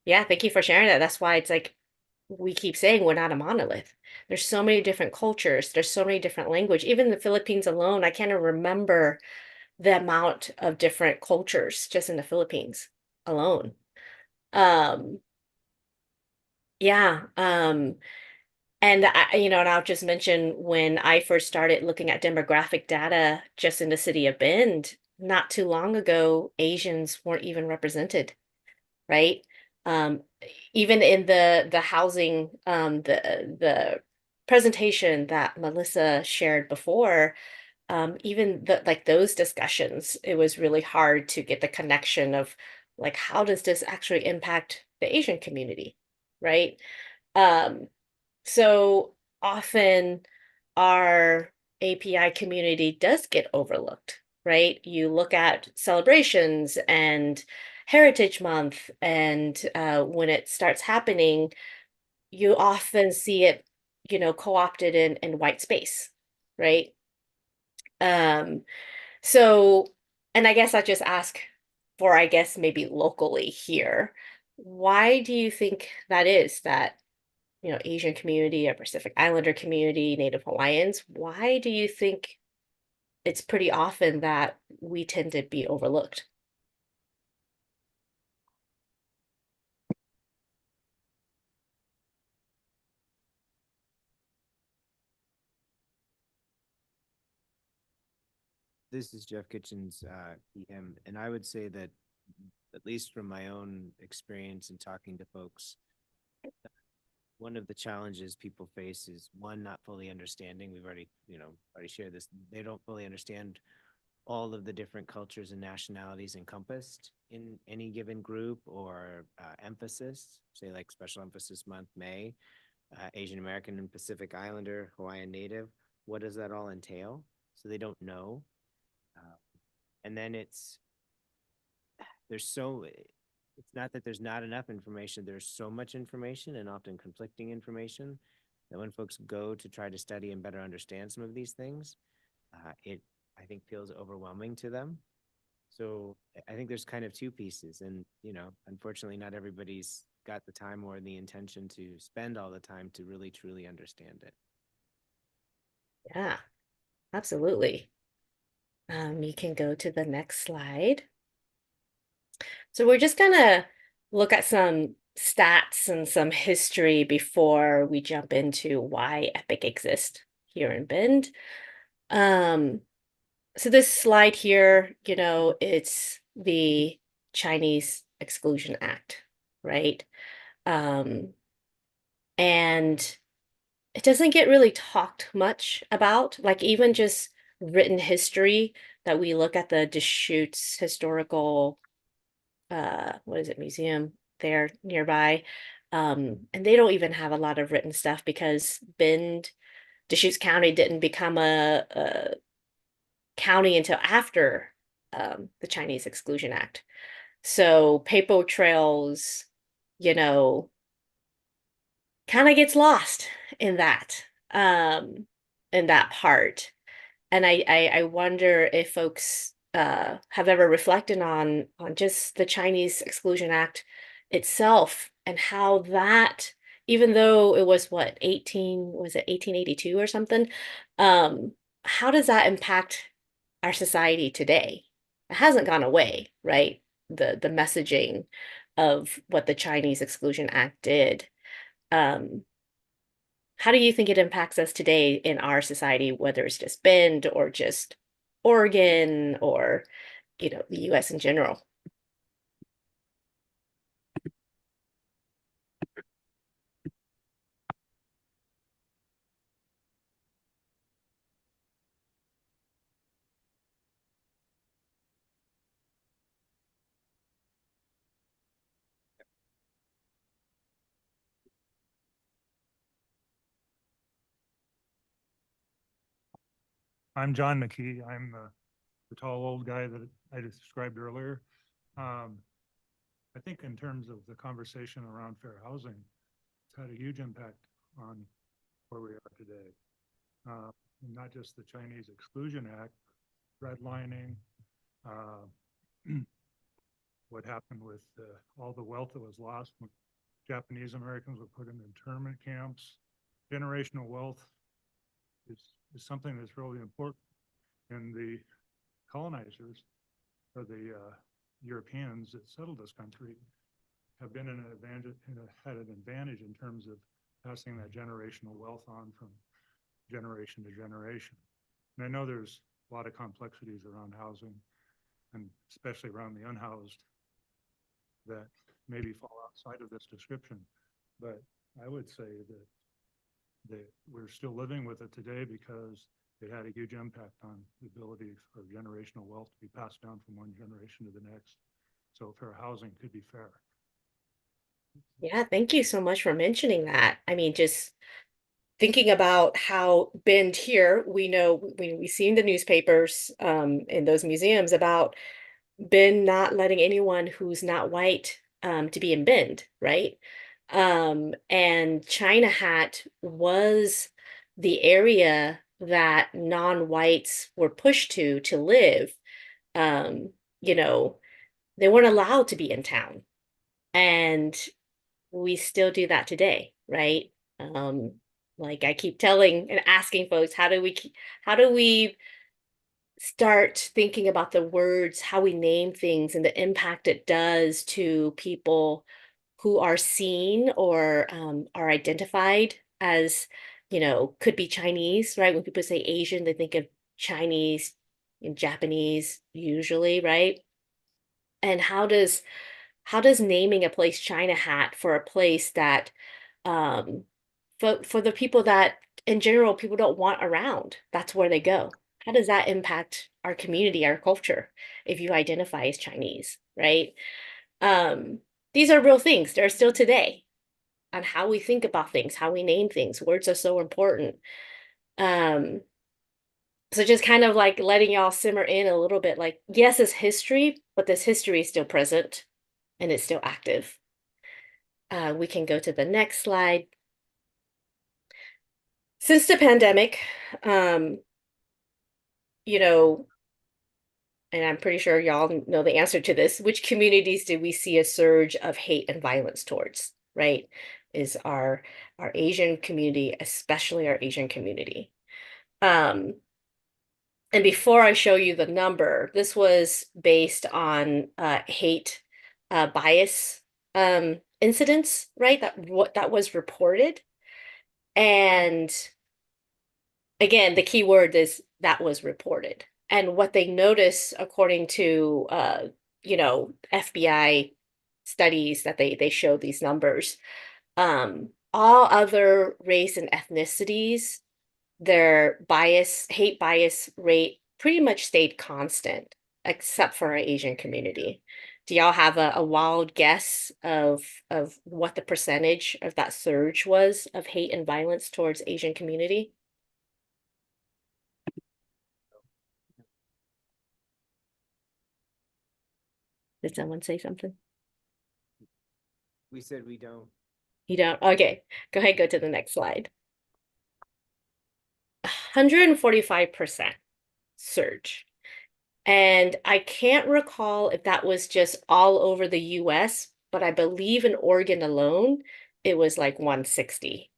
yeah, thank you for sharing that. That's why it's like we keep saying we're not a monolith. There's so many different cultures. There's so many different language. Even the Philippines alone, I can't even remember the amount of different cultures just in the Philippines alone. Yeah. And and I'll just mention when I first started looking at demographic data just in the city of Bend, not too long ago, Asians weren't even represented, right? Even in the housing, the presentation that Melissa shared before, even like those discussions, it was really hard to get the connection of like, how does this actually impact the Asian community, right? So often our API community does get overlooked, right? You look at celebrations and Heritage Month, and when it starts happening, you often see it, co-opted in white space, right? So, and I guess I just ask for, I guess, maybe locally here, why do you think that is that, Asian community, a Pacific Islander community, Native Hawaiians, why do you think it's pretty often that we tend to be overlooked? This is Jeff Kitchens, EM, and I would say that, at least from my own experience in talking to folks, one of the challenges people face is one, not fully understanding. We've already shared this. They don't fully understand all of the different cultures and nationalities encompassed in any given group or emphasis, say like Special Emphasis Month, May, Asian American and Pacific Islander, Hawaiian Native. What does that all entail? So they don't know. And then it's not that there's not enough information. There's so much information and often conflicting information that when folks go to try to study and better understand some of these things, it, I think, feels overwhelming to them. So I think there's kind of two pieces, and unfortunately not everybody's got the time or the intention to spend all the time to really truly understand it. Yeah, absolutely. You can go to the next slide. So we're just gonna look at some stats and some history before we jump into why EPIC exists here in Bend. So this slide here, it's the Chinese Exclusion Act, right? And it doesn't get really talked much about, like even just written history that we look at the Deschutes historical, what is it, museum there nearby. And they don't even have a lot of written stuff because Bend, Deschutes County didn't become a county until after the Chinese Exclusion Act. So paper trails, you know, kind of gets lost in that part. And I wonder if folks have ever reflected on just the Chinese Exclusion Act itself and how that, even though it was what, 1882 or something, how does that impact our society today? It hasn't gone away, right? The messaging of what the Chinese Exclusion Act did. How do you think it impacts us today in our society, whether it's just Bend or just Oregon or, the US in general? I'm John McKee. I'm the tall old guy that I described earlier. I think in terms of the conversation around fair housing, it's had a huge impact on where we are today. Not just the Chinese Exclusion Act, redlining, what happened with all the wealth that was lost when Japanese Americans were put in internment camps. Generational wealth is something that's really important. And the colonizers, or the Europeans that settled this country, have been in an advantage, had an advantage in terms of passing that generational wealth on from generation to generation. And I know there's a lot of complexities around housing, and especially around the unhoused, that maybe fall outside of this description. But I would say that we're still living with it today because it had a huge impact on the ability for generational wealth to be passed down from one generation to the next. So fair housing could be fair. Yeah, thank you so much for mentioning that. I mean, just thinking about how Bend here, we know we see in the newspapers, in those museums about Bend not letting anyone who's not white to be in Bend, right? And China Hat was the area that non-whites were pushed to live. Um, you know, they weren't allowed to be in town. And we still do that today, right? Like I keep telling and asking folks, how do we start thinking about the words, how we name things and the impact it does to people who are seen or are identified as, could be Chinese, right? When people say Asian, they think of Chinese and Japanese usually, right? And how does naming a place China Hat for a place that for the people that in general people don't want around, that's where they go. How does that impact our community, our culture, if you identify as Chinese, right? These are real things. They're still today on how we think about things, how we name things. Words are so important. So just kind of like letting y'all simmer in a little bit, like, yes, it's history, but this history is still present and it's still active. We can go to the next slide. Since the pandemic, and I'm pretty sure y'all know the answer to this, which communities did we see a surge of hate and violence towards, right? Is our Asian community, especially our Asian community. And before I show you the number, this was based on hate bias incidents, right? That was reported. And again, the key word is that was reported. And what they notice, according to FBI studies that they show these numbers, all other race and ethnicities, their hate bias rate pretty much stayed constant, except for our Asian community. Do y'all have a wild guess of what the percentage of that surge was of hate and violence towards Asian community? Did someone say something? We said we don't. You don't? Okay, go ahead, go to the next slide. 145% surge. And I can't recall if that was just all over the US, but I believe in Oregon alone, it was like 160.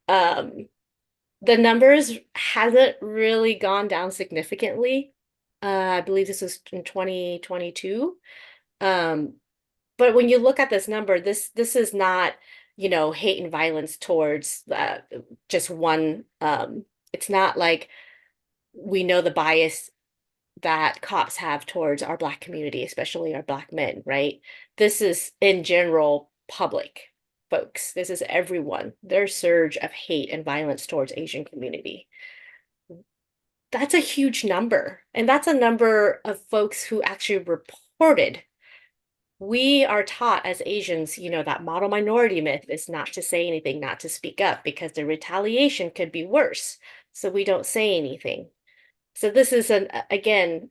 The numbers hasn't really gone down significantly. I believe this was in 2022. But when you look at this number, this is not, hate and violence towards just one. It's not like we know the bias that cops have towards our Black community, especially our Black men, right? This is in general public folks. This is everyone. Their surge of hate and violence towards Asian community. That's a huge number. And that's a number of folks who actually reported. We are taught as Asians, that model minority myth is not to say anything, not to speak up, because the retaliation could be worse. So we don't say anything. So this is, again,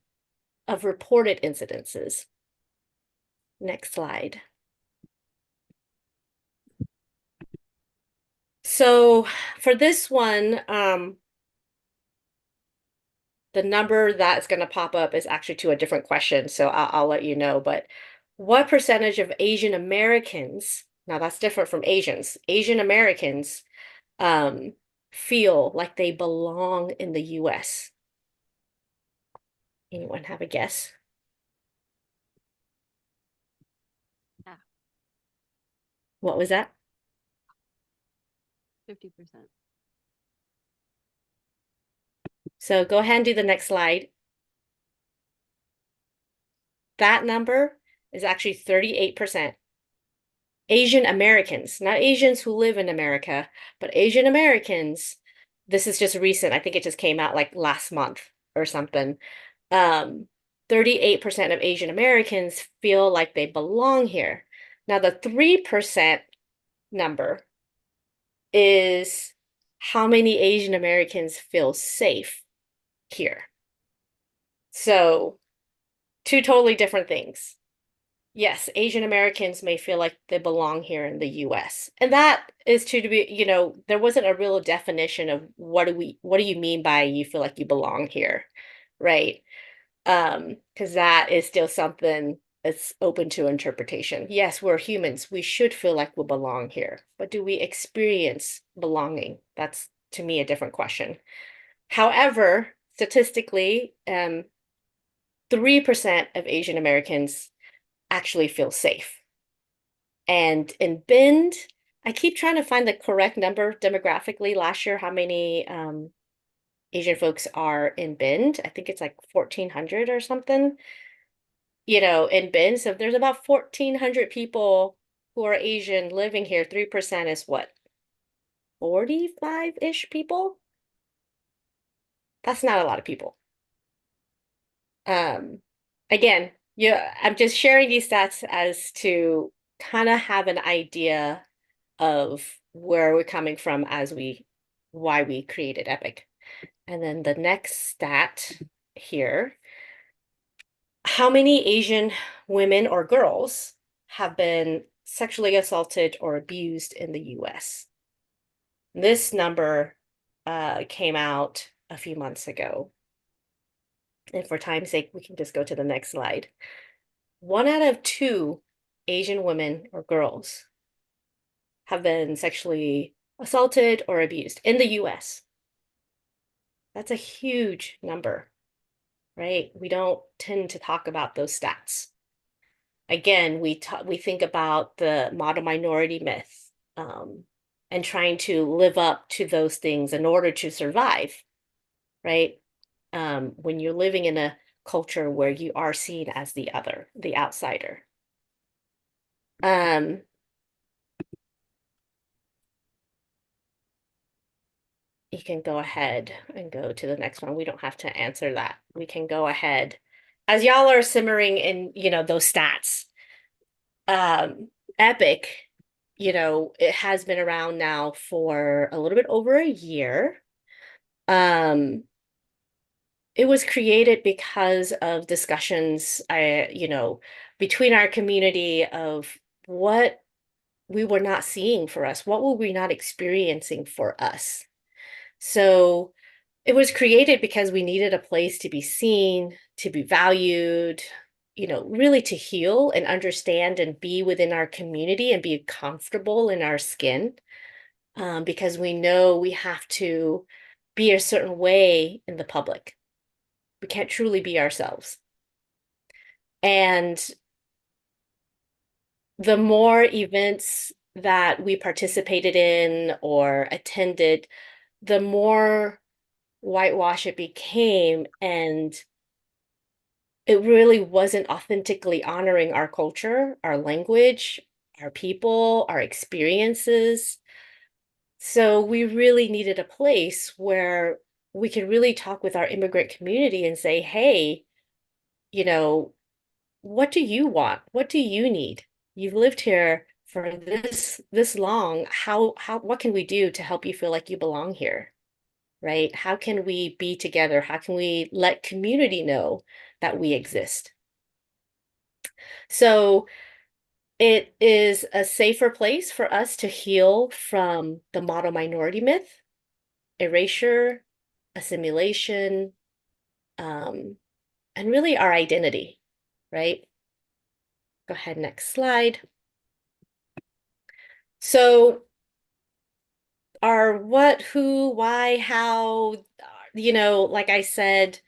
of reported incidences. Next slide. So for this one, the number that's going to pop up is actually to a different question. So I'll let you know. But what percentage of Asian Americans, now that's different from Asians, Asian Americans feel like they belong in the US? Anyone have a guess? Yeah. What was that? 50%. So go ahead and do the next slide. That number is actually 38%. Asian Americans, not Asians who live in America, but Asian Americans. This is just recent. I think it just came out like last month or something. 38% of Asian Americans feel like they belong here. Now, the 3% number is how many Asian Americans feel safe here. So, two totally different things. Yes, Asian Americans may feel like they belong here in the US. And that is to be, there wasn't a real definition of what do you mean by you feel like you belong here, right? Because that is still something that's open to interpretation. Yes, we're humans. We should feel like we belong here. But do we experience belonging? That's, to me, a different question. However, statistically, 3% of Asian Americans actually feel safe. And in Bend, I keep trying to find the correct number demographically. Last year, how many Asian folks are in Bend? I think it's like 1,400 or something. In Bend, so if there's about 1,400 people who are Asian living here, 3% is what? 45-ish people? That's not a lot of people. Again, I'm just sharing these stats as to kind of have an idea of where we're coming from why we created Epic. And then the next stat here, how many Asian women or girls have been sexually assaulted or abused in the US? This number came out a few months ago. And for time's sake, we can just go to the next slide. 1 out of 2 Asian women or girls have been sexually assaulted or abused in the US. That's a huge number, right? We don't tend to talk about those stats. Again, we think about the model minority myth and trying to live up to those things in order to survive, right? When you're living in a culture where you are seen as the other, the outsider. You can go ahead and go to the next one. We don't have to answer that. We can go ahead as y'all are simmering in, those stats, Epic, it has been around now for a little bit over a year. It was created because of discussions, between our community of what we were not seeing for us, what were we not experiencing for us. So it was created because we needed a place to be seen, to be valued, really to heal and understand and be within our community and be comfortable in our skin. Because we know we have to be a certain way in the public. We can't truly be ourselves. And the more events that we participated in or attended, the more whitewash it became, and it really wasn't authentically honoring our culture, our language, our people, our experiences. So we really needed a place where we could really talk with our immigrant community and say, hey, what do you want? What do you need? You've lived here for this long. What can we do to help you feel like you belong here? Right? How can we be together? How can we let community know that we exist? So it is a safer place for us to heal from the model minority myth, erasure, assimilation, and really our identity, right? Go ahead, next slide. So our what, who, why, how, like I said,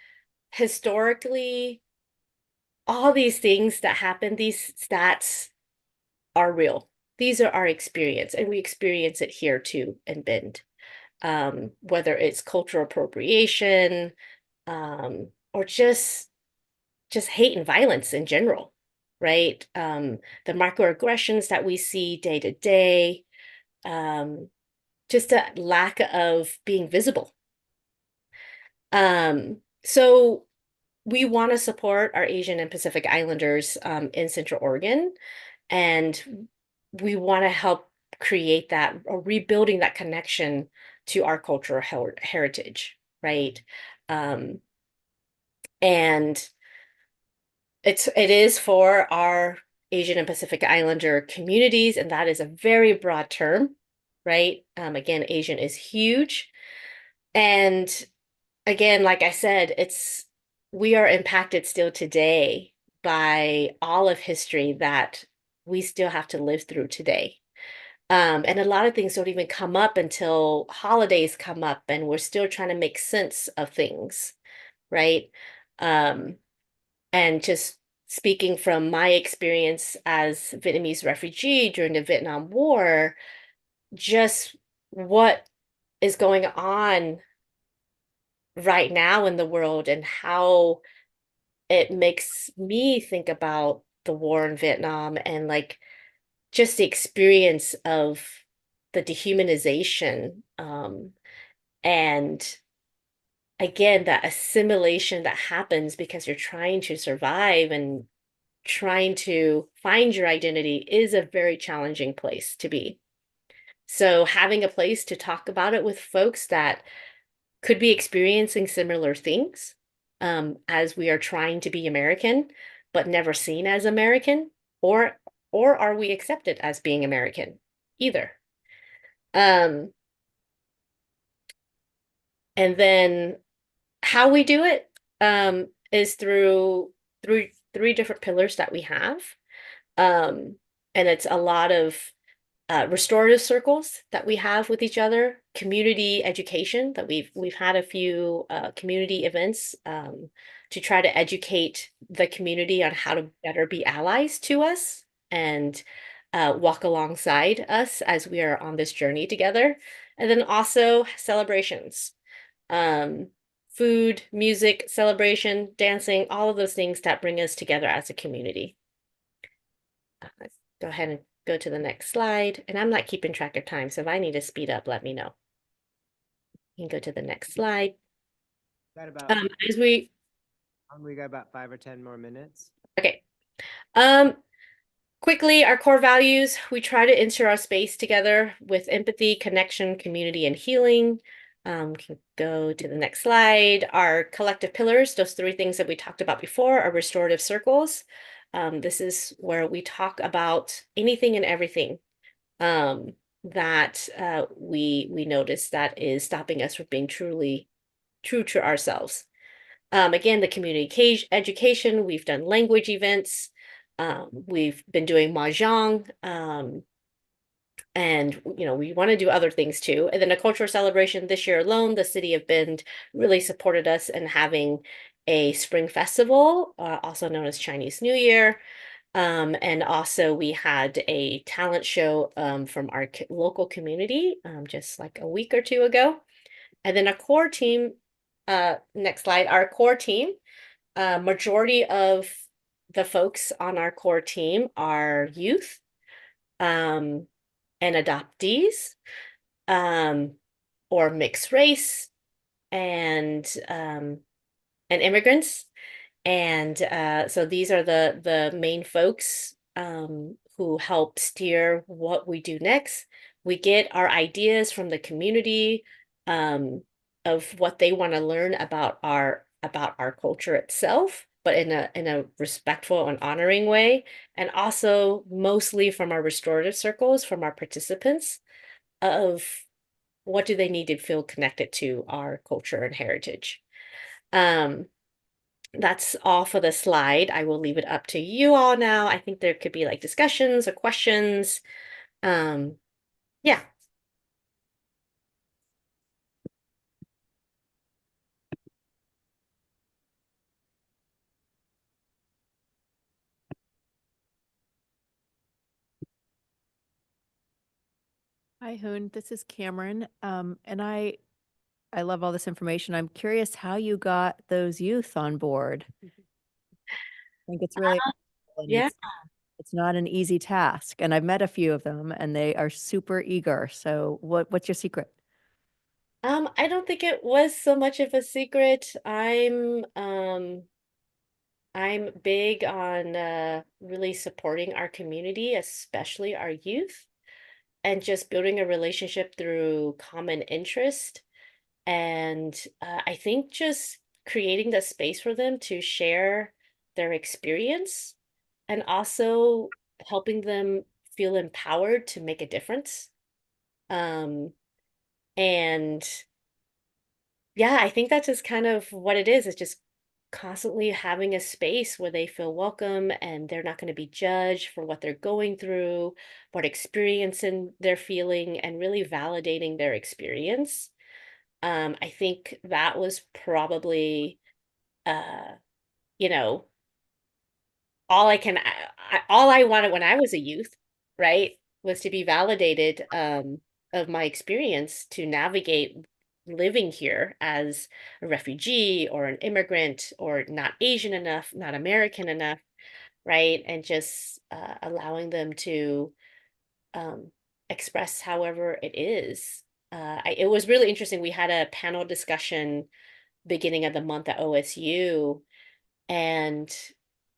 historically, all these things that happen, these stats are real. These are our experience, and we experience it here too in Bend. Whether it's cultural appropriation, or just hate and violence in general, right? The microaggressions that we see day to day, just a lack of being visible. So we want to support our Asian and Pacific Islanders in Central Oregon, and we want to help create that or rebuilding that connection to our cultural heritage, right? And it is for our Asian and Pacific Islander communities, and that is a very broad term, right? Again, Asian is huge. And again, like I said, we are impacted still today by all of history that we still have to live through today. And a lot of things don't even come up until holidays come up, and we're still trying to make sense of things, right? And just speaking from my experience as Vietnamese refugee during the Vietnam War, just what is going on right now in the world and how it makes me think about the war in Vietnam and like just the experience of the dehumanization, and again that assimilation that happens because you're trying to survive and trying to find your identity is a very challenging place to be. So having a place to talk about it with folks that could be experiencing similar things, as we are trying to be American, but never seen as American, or are we accepted as being American either? And then how we do it is through three different pillars that we have. And it's a lot of restorative circles that we have with each other, community education that we've had a few community events to try to educate the community on how to better be allies to us and walk alongside us as we are on this journey together. And then also celebrations, food, music, celebration, dancing, all of those things that bring us together as a community. Let's go ahead and go to the next slide. And I'm not keeping track of time, so if I need to speed up, let me know. You can go to the next slide. That about As we We got about 5 or 10 more minutes. Okay. Quickly, our core values, we try to ensure our space together with empathy, connection, community, and healing. Can go to the next slide. Our collective pillars, those 3 things that we talked about before, are restorative circles. This is where we talk about anything and everything that we notice that is stopping us from being truly true to ourselves. Again, the community education, we've done language events. We've been doing mahjong, and we want to do other things too. And then a cultural celebration this year alone, the city of Bend really supported us in having a spring festival, also known as Chinese New Year. And also we had a talent show from our local community just like a week or 2 ago. And then a core team, next slide, our core team, majority of the folks on our core team are youth and adoptees or mixed race and immigrants. And so these are the main folks who help steer what we do next. We get our ideas from the community of what they want to learn about our culture itself, but in a respectful and honoring way, and also mostly from our restorative circles, from our participants, of what do they need to feel connected to our culture and heritage. That's all for the slide. I will leave it up to you all now. I think there could be like discussions or questions. Yeah. Hi, Hoon. This is Cameron. And I love all this information. I'm curious how you got those youth on board. I think it's really and Yeah. it's not an easy task. And I've met a few of them and they are super eager. So what's your secret? I don't think it was so much of a secret. I'm big on really supporting our community, especially our youth, and just building a relationship through common interest. And I think just creating the space for them to share their experience and also helping them feel empowered to make a difference. And yeah, I think that's just kind of what it is. It's just constantly having a space where they feel welcome and they're not going to be judged for what they're going through, what experiencing they're feeling, and really validating their experience. I think that was probably, uh, you know, all I wanted when I was a youth, right, was to be validated of my experience to navigate living here as a refugee or an immigrant or not Asian enough, not American enough, right? And just allowing them to express however it is. It was really interesting. We had a panel discussion beginning of the month at OSU, and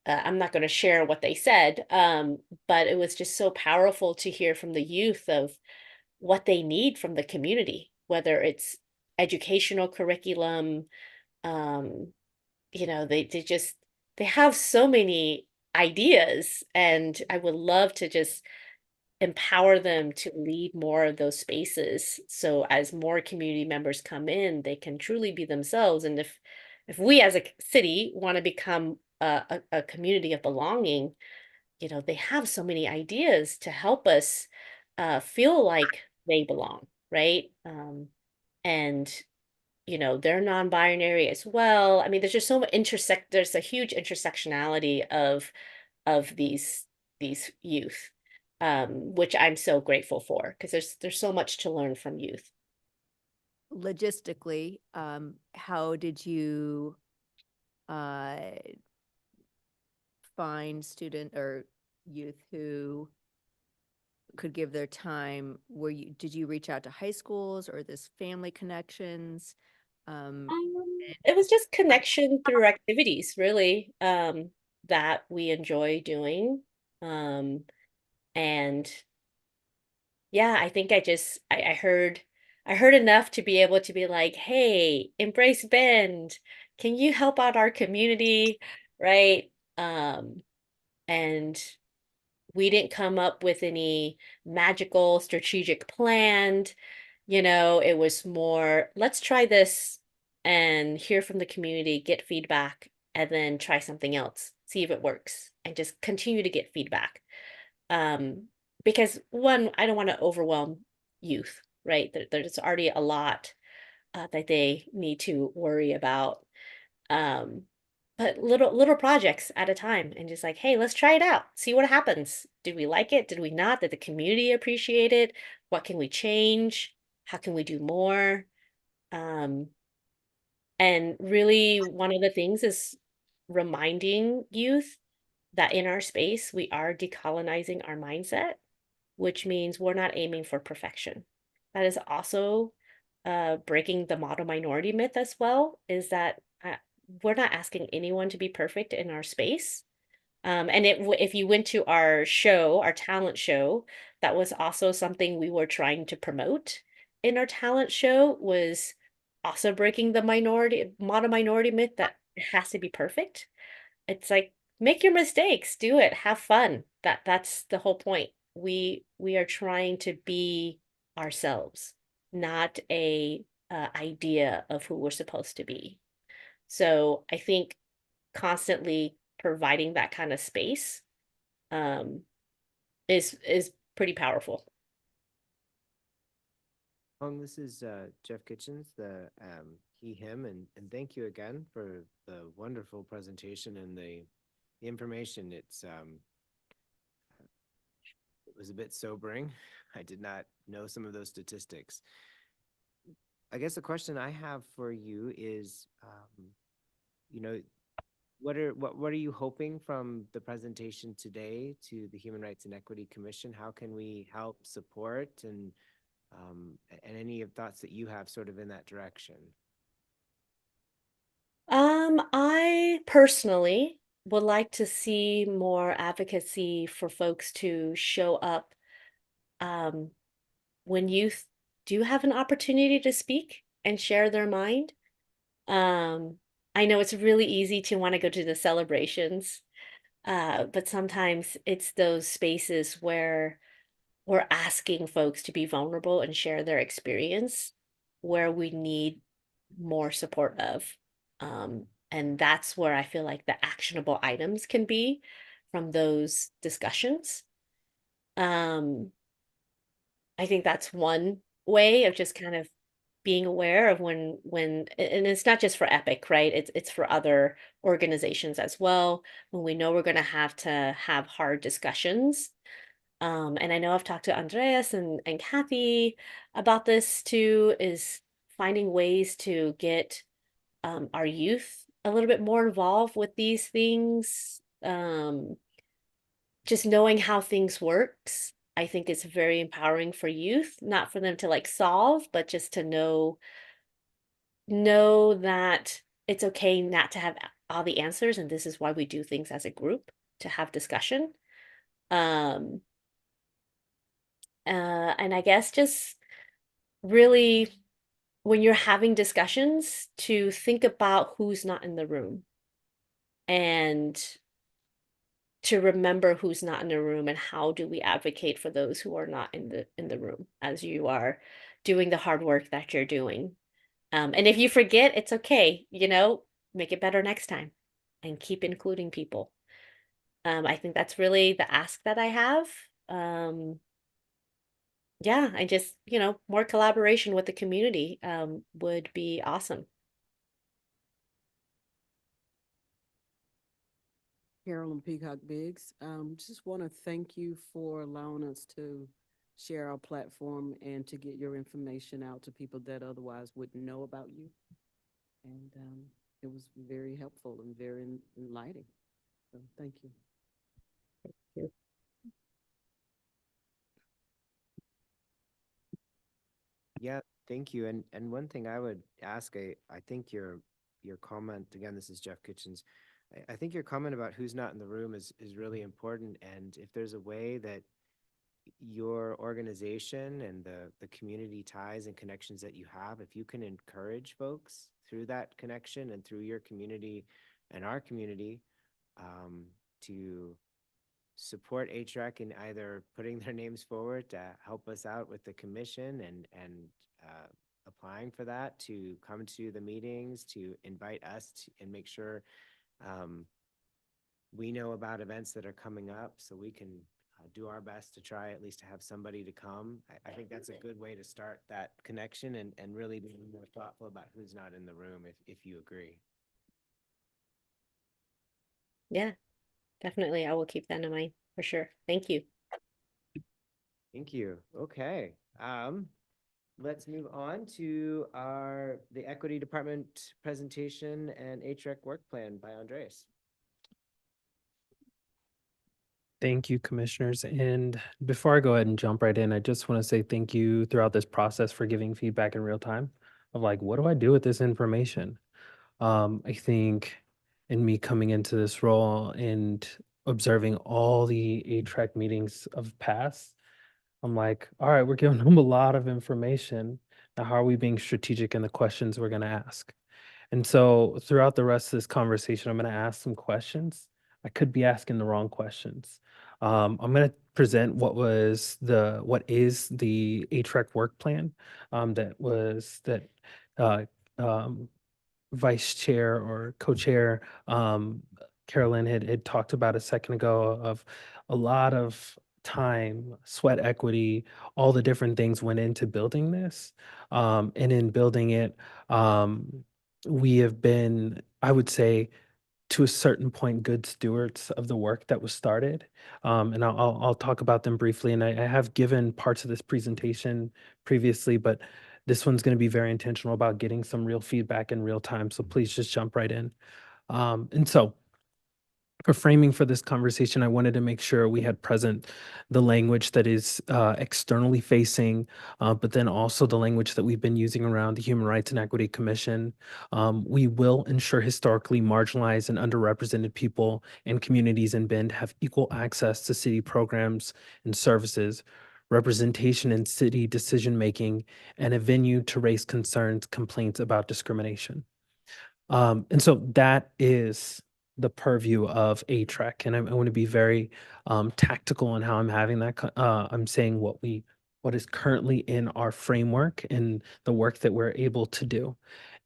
I'm not going to share what they said, but it was just so powerful to hear from the youth of what they need from the community, whether it's educational curriculum. They have so many ideas, and I would love to just empower them to lead more of those spaces. So as more community members come in, they can truly be themselves. And if we as a city want to become a community of belonging, they have so many ideas to help us feel like they belong, right? And they're non-binary as well. I mean, there's just so much there's a huge intersectionality of these youth, which I'm so grateful for, because there's so much to learn from youth. Logistically, how did you find student or youth who could give their time? Did you reach out to high schools or this family connections? it was just connection through activities, really, that we enjoy doing. And yeah, I think I heard enough to be able to be like, hey, embrace Bend. Can you help out our community? Right? And we didn't come up with any magical strategic plan. It was more, let's try this and hear from the community, get feedback, and then try something else, see if it works, and just continue to get feedback. Because one, I don't want to overwhelm youth, right? There's already a lot that they need to worry about. Um, but little projects at a time, and just like, hey, let's try it out, see what happens. Did we like it? Did we not? Did the community appreciate it? What can we change? How can we do more? Um, and really, one of the things is reminding youth that in our space, we are decolonizing our mindset, which means we're not aiming for perfection. That is also breaking the model minority myth as well, is that we're not asking anyone to be perfect in our space. And if you went to our show, our talent show, that was also something we were trying to promote in our talent show, was also breaking the model minority myth that it has to be perfect. It's like, make your mistakes, do it, have fun. That's the whole point. We are trying to be ourselves, not a idea of who we're supposed to be. So I think constantly providing that kind of space um, is pretty powerful. This is Jeff Kitchens, the he, him, and thank you again for the wonderful presentation and the information. It was a bit sobering. I did not know some of those statistics. I guess the question I have for you is, what are you hoping from the presentation today to the Human Rights and Equity Commission? How can we help support and any of thoughts that you have sort of in that direction? I personally would like to see more advocacy for folks to show up when youth do have an opportunity to speak and share their mind. I know it's really easy to want to go to the celebrations, but sometimes it's those spaces where we're asking folks to be vulnerable and share their experience, where we need more support of. And that's where I feel like the actionable items can be from those discussions. I think that's one way of just kind of being aware of and it's not just for Epic, right? It's for other organizations as well. When we know we're going to have hard discussions. And I know I've talked to Andreas and Kathy about this too, is finding ways to get our youth a little bit more involved with these things. Just knowing how things works, I think is very empowering for youth, not for them to like solve, but just to know that it's okay not to have all the answers, and this is why we do things as a group, to have discussion. And I guess just really, when you're having discussions, to think about who's not in the room and to remember who's not in the room, and how do we advocate for those who are not in the room as you are doing the hard work that you're doing. And if you forget, it's okay, make it better next time and keep including people. I think that's really the ask that I have. Yeah, and just, more collaboration with the community would be awesome. Carolyn Peacock Biggs, just want to thank you for allowing us to share our platform and to get your information out to people that otherwise wouldn't know about you. And it was very helpful and very enlightening. So thank you. Thank you. Yeah, thank you. And one thing I would ask, I think your your comment, again, this is Jeff Kitchens. I think your comment about who's not in the room is really important. And if there's a way that your organization and the community ties and connections that you have, if you can encourage folks through that connection and through your community and our community to support HREC in either putting their names forward to help us out with the commission and applying for that, to come to the meetings, to invite us to, and make sure we know about events that are coming up so we can do our best to try at least to have somebody to come. I think that's a good way to start that connection and really be more thoughtful about who's not in the room, if you agree. Yeah, definitely. I will keep that in mind for sure. Thank you. Thank you. Okay. Let's move on to the Equity Department presentation and HREC work plan by Andres. Thank you, commissioners. And before I go ahead and jump right in, I just want to say thank you throughout this process for giving feedback in real time of like, what do I do with this information? I think in me coming into this role and observing all the HREC meetings of past, I'm like, all right, we're giving them a lot of information. Now, how are we being strategic in the questions we're going to ask? And so throughout the rest of this conversation, I'm going to ask some questions. I could be asking the wrong questions. I'm going to present what is the HREC work plan that uh, um, vice chair or co-chair Carolyn had talked about a second ago, of a lot of time, sweat equity, all the different things went into building this. And in building it, we have been, I would say, to a certain point, good stewards of the work that was started. And I'll talk about them briefly. And I have given parts of this presentation previously, but this one's going to be very intentional about getting some real feedback in real time. So please just jump right in. And so for framing for this conversation, I wanted to make sure we had present the language that is externally facing, but then also the language that we've been using around the Human Rights and Equity Commission. We will ensure historically marginalized and underrepresented people and communities in Bend have equal access to city programs and services, representation in city decision-making, and a venue to raise concerns, complaints about discrimination. And so that is the purview of HREC, and I want to be very tactical in how I'm having that. I'm saying what is currently in our framework and the work that we're able to do.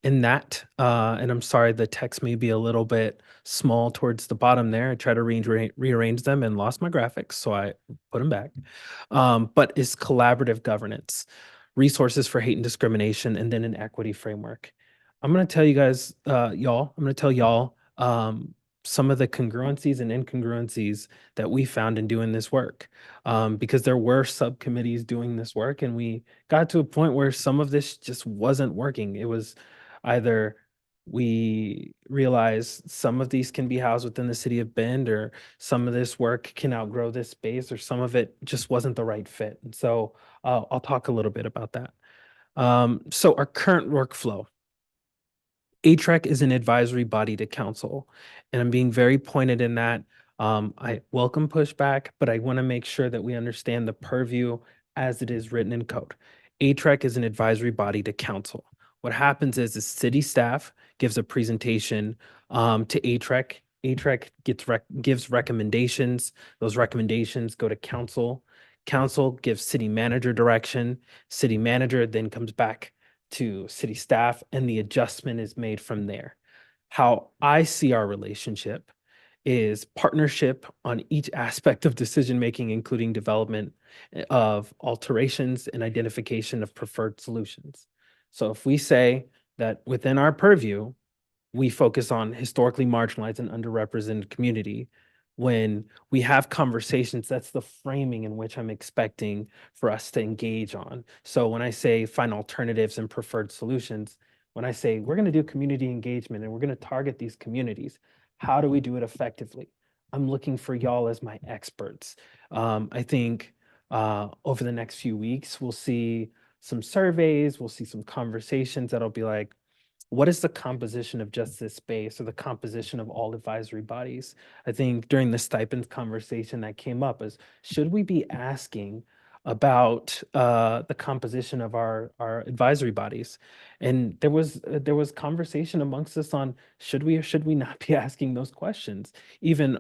In that, and I'm sorry, the text may be a little bit small towards the bottom there. I tried to rearrange them and lost my graphics, so I put them back. But it's collaborative governance, resources for hate and discrimination, and then an equity framework. I'm going to tell you guys, I'm going to tell y'all some of the congruencies and incongruencies that we found in doing this work, because there were subcommittees doing this work, and we got to a point where some of this just wasn't working. It was either we realize some of these can be housed within the city of Bend, or some of this work can outgrow this space, or some of it just wasn't the right fit. And so I'll talk a little bit about that. So our current workflow. HREC is an advisory body to council, and I'm being very pointed in that. I welcome pushback, but I want to make sure that we understand the purview as it is written in code. HREC is an advisory body to council. What happens is the city staff gives a presentation to HREC. HREC gives recommendations. Those recommendations go to council. Council gives city manager direction. City manager then comes back to city staff, and the adjustment is made from there. How I see our relationship is partnership on each aspect of decision-making, including development of alterations and identification of preferred solutions. So if we say that within our purview, we focus on historically marginalized and underrepresented community, when we have conversations, that's the framing in which I'm expecting for us to engage on. So when I say find alternatives and preferred solutions, when I say we're going to do community engagement and we're going to target these communities, how do we do it effectively? I'm looking for y'all as my experts. I think over the next few weeks, we'll see some surveys, we'll see some conversations that'll be like, what is the composition of just this space or the composition of all advisory bodies? I think during the stipends conversation that came up is, should we be asking about the composition of our advisory bodies? And there was conversation amongst us on, should we or should we not be asking those questions? Even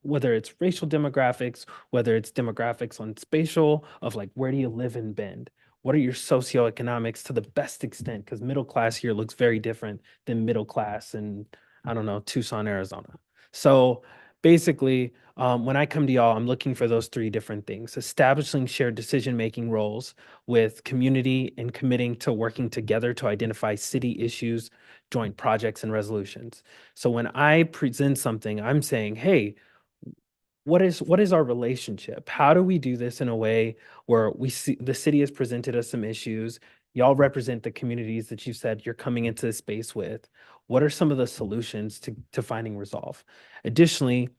whether it's racial demographics, whether it's demographics on spatial of like, where do you live in Bend? What are your socioeconomics to the best extent? Because middle class here looks very different than middle class in, I don't know, Tucson, Arizona. So basically, when I come to y'all, I'm looking for those three different things: establishing shared decision-making roles with community and committing to working together to identify city issues, joint projects, and resolutions. So when I present something, I'm saying, hey, what is our relationship? How do we do this in a way where we see the city has presented us some issues? Y'all represent the communities that you said you're coming into this space with. What are some of the solutions to finding resolve? Additionally,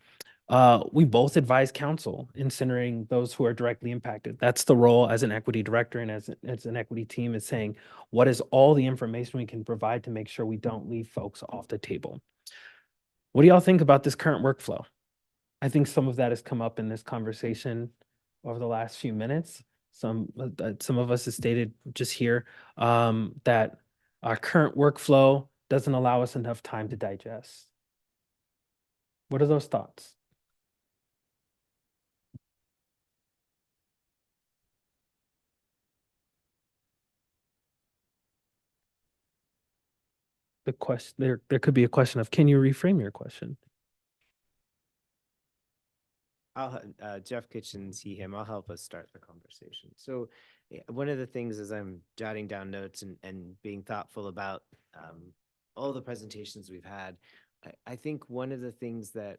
we both advise council in centering those who are directly impacted. That's the role as an equity director and as an equity team, is saying, what is all the information we can provide to make sure we don't leave folks off the table? What do y'all think about this current workflow? I think some of that has come up in this conversation over the last few minutes. Some of us have stated just here that our current workflow doesn't allow us enough time to digest. What are those thoughts? The question there could be a question of, can you reframe your question? Jeff Kitchens, he, him, I'll help us start the conversation. So one of the things as I'm jotting down notes and being thoughtful about all the presentations we've had, I think one of the things that,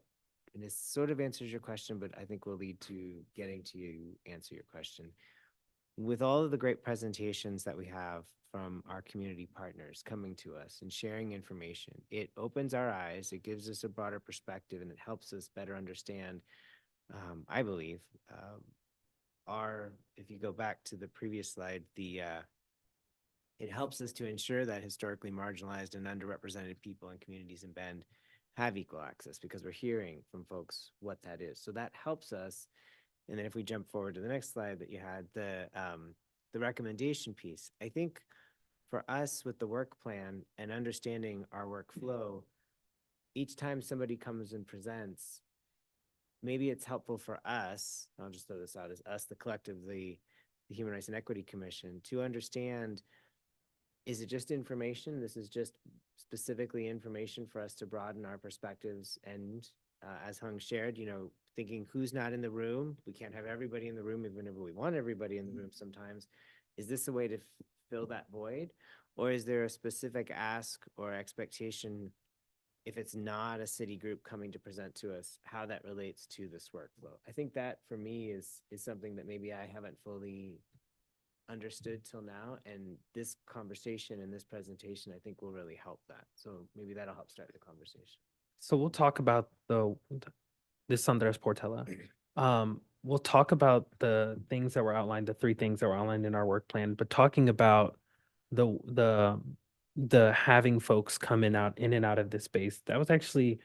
and this sort of answers your question, but I think will lead to getting to you answer your question. With all of the great presentations that we have from our community partners coming to us and sharing information, it opens our eyes, it gives us a broader perspective, and it helps us better understand, I believe, if you go back to the previous slide, it helps us to ensure that historically marginalized and underrepresented people and communities in Bend have equal access, because we're hearing from folks what that is. So that helps us. And then if we jump forward to the next slide that you had, the recommendation piece, I think for us with the work plan and understanding our workflow, each time somebody comes and presents, maybe it's helpful for us, I'll just throw this out as us, the collective, the Human Rights and Equity Commission, to understand, is it just information? This is just specifically information for us to broaden our perspectives. And as Hung shared, thinking who's not in the room. We can't have everybody in the room, even if we want everybody in the room sometimes. Is this a way to fill that void? Or is there a specific ask or expectation, if it's not a city group coming to present to us, how that relates to this workflow? I think that for me is something that maybe I haven't fully understood till now, and this conversation and this presentation I think will really help that. So maybe that'll help start the conversation. So we'll talk about this Andres Portela. We'll talk about the things that were outlined, the three things that were outlined in our work plan, but talking about the having folks come in and out of this space, that was actually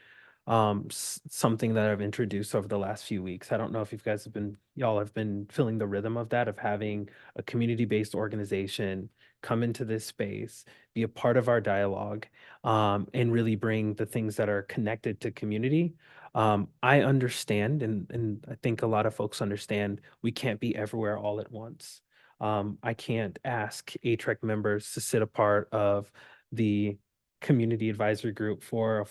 something that I've introduced over the last few weeks. I don't know if you guys y'all have been feeling the rhythm of that, of having a community-based organization come into this space, be a part of our dialogue, and really bring the things that are connected to community. I understand, and I think a lot of folks understand, we can't be everywhere all at once. I can't ask ATREC members to sit a part of the community advisory group for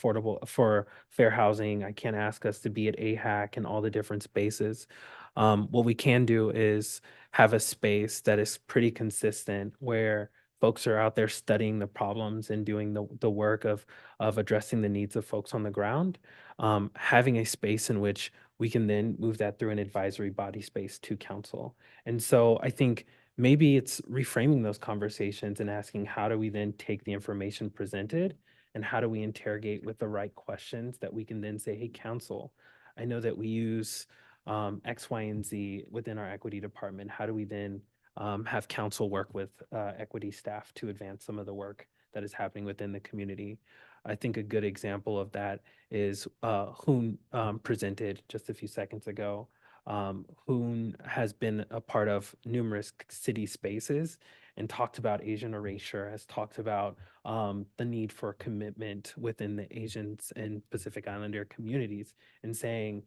fair housing. I can't ask us to be at AHAC and all the different spaces. What we can do is have a space that is pretty consistent, where folks are out there studying the problems and doing the work of addressing the needs of folks on the ground. Having a space in which we can then move that through an advisory body space to council. And so I think maybe it's reframing those conversations and asking, how do we then take the information presented and how do we interrogate with the right questions that we can then say, hey, council, I know that we use X, Y, and Z within our equity department. How do we then have council work with equity staff to advance some of the work that is happening within the community. I think a good example of that is Hoon presented just a few seconds ago. Hoon has been a part of numerous city spaces and talked about Asian erasure, has talked about the need for commitment within the Asians and Pacific Islander communities, and saying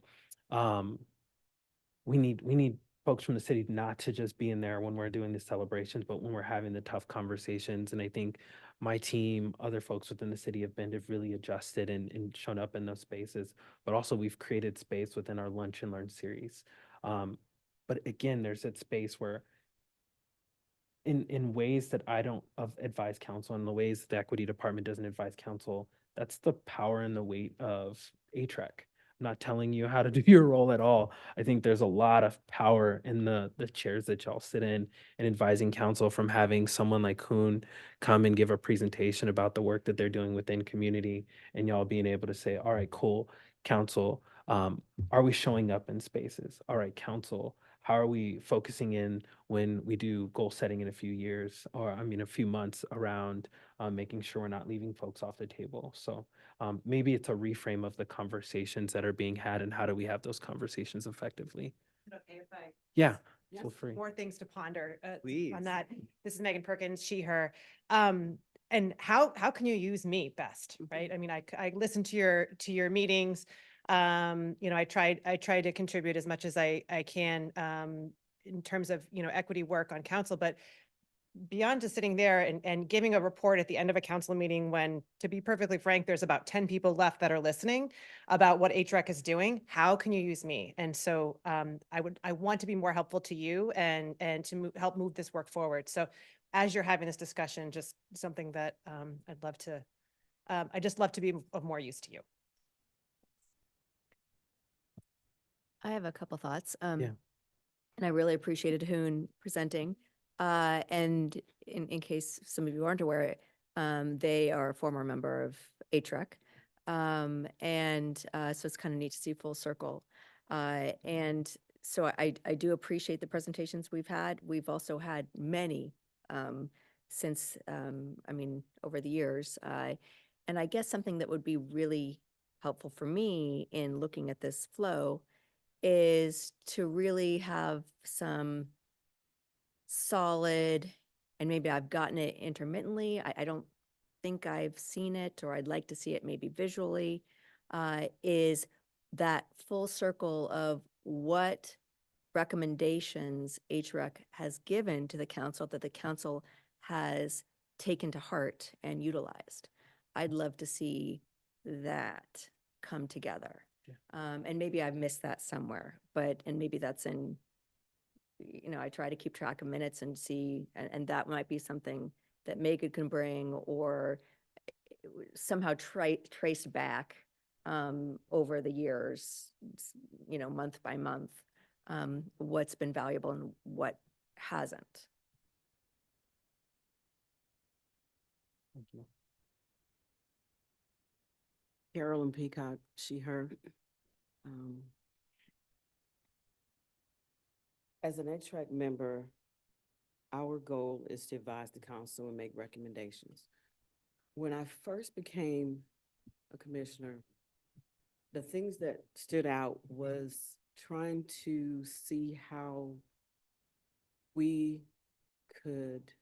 we need folks from the city not to just be in there when we're doing the celebrations, but when we're having the tough conversations. And I think my team, other folks within the city of Bend have really adjusted and shown up in those spaces. But also we've created space within our Lunch and Learn series. But again, there's that space where in ways that I don't advise council, in the ways the equity department doesn't advise council, that's the power and the weight of ATREC. I'm not telling you how to do your role at all. I think there's a lot of power in the chairs that y'all sit in, and advising council, from having someone like Hoon come and give a presentation about the work that they're doing within community, and y'all being able to say, all right, cool, council, are we showing up in spaces? All right, council, how are we focusing in when we do goal setting in a few years, or I mean, a few months, around making sure we're not leaving folks off the table? So maybe it's a reframe of the conversations that are being had, and how do we have those conversations effectively? Okay, if I. Yeah, Yes, feel free. more things to ponder Please. on that. This is Megan Perkins, she, her. And how can you use me best, right? I mean, I listened to your meetings. You know, I tried to contribute as much as I can in terms of, you know, equity work on council, but beyond just sitting there and giving a report at the end of a council meeting, when, to be perfectly frank, there's about 10 people left that are listening about what HREC is doing, how can you use me? And so I want to be more helpful to you and to help move this work forward. So as you're having this discussion, just something that I'd love to, I just love to be of more use to you. I have a couple thoughts. Yeah. And I really appreciated Hoon presenting. And in case some of you aren't aware, they are a former member of ATREC. So it's kind of neat to see full circle. And so I do appreciate the presentations we've had. We've also had many since, I mean, over the years. And I guess something that would be really helpful for me in looking at this flow is to really have some solid, and maybe I've gotten it intermittently. I don't think I've seen it, or I'd like to see it maybe visually, is that full circle of what recommendations HREC has given to the council that the council has taken to heart and utilized. I'd love to see that come together. And maybe I've missed that somewhere, and maybe that's in, you know, I try to keep track of minutes and see, and that might be something that Megan can bring, or somehow trace back over the years, you know, month by month, what's been valuable and what hasn't. Thank you. Carolyn Peacock, she, her. As an HREC member, our goal is to advise the council and make recommendations. When I first became a commissioner, the things that stood out was trying to see how we could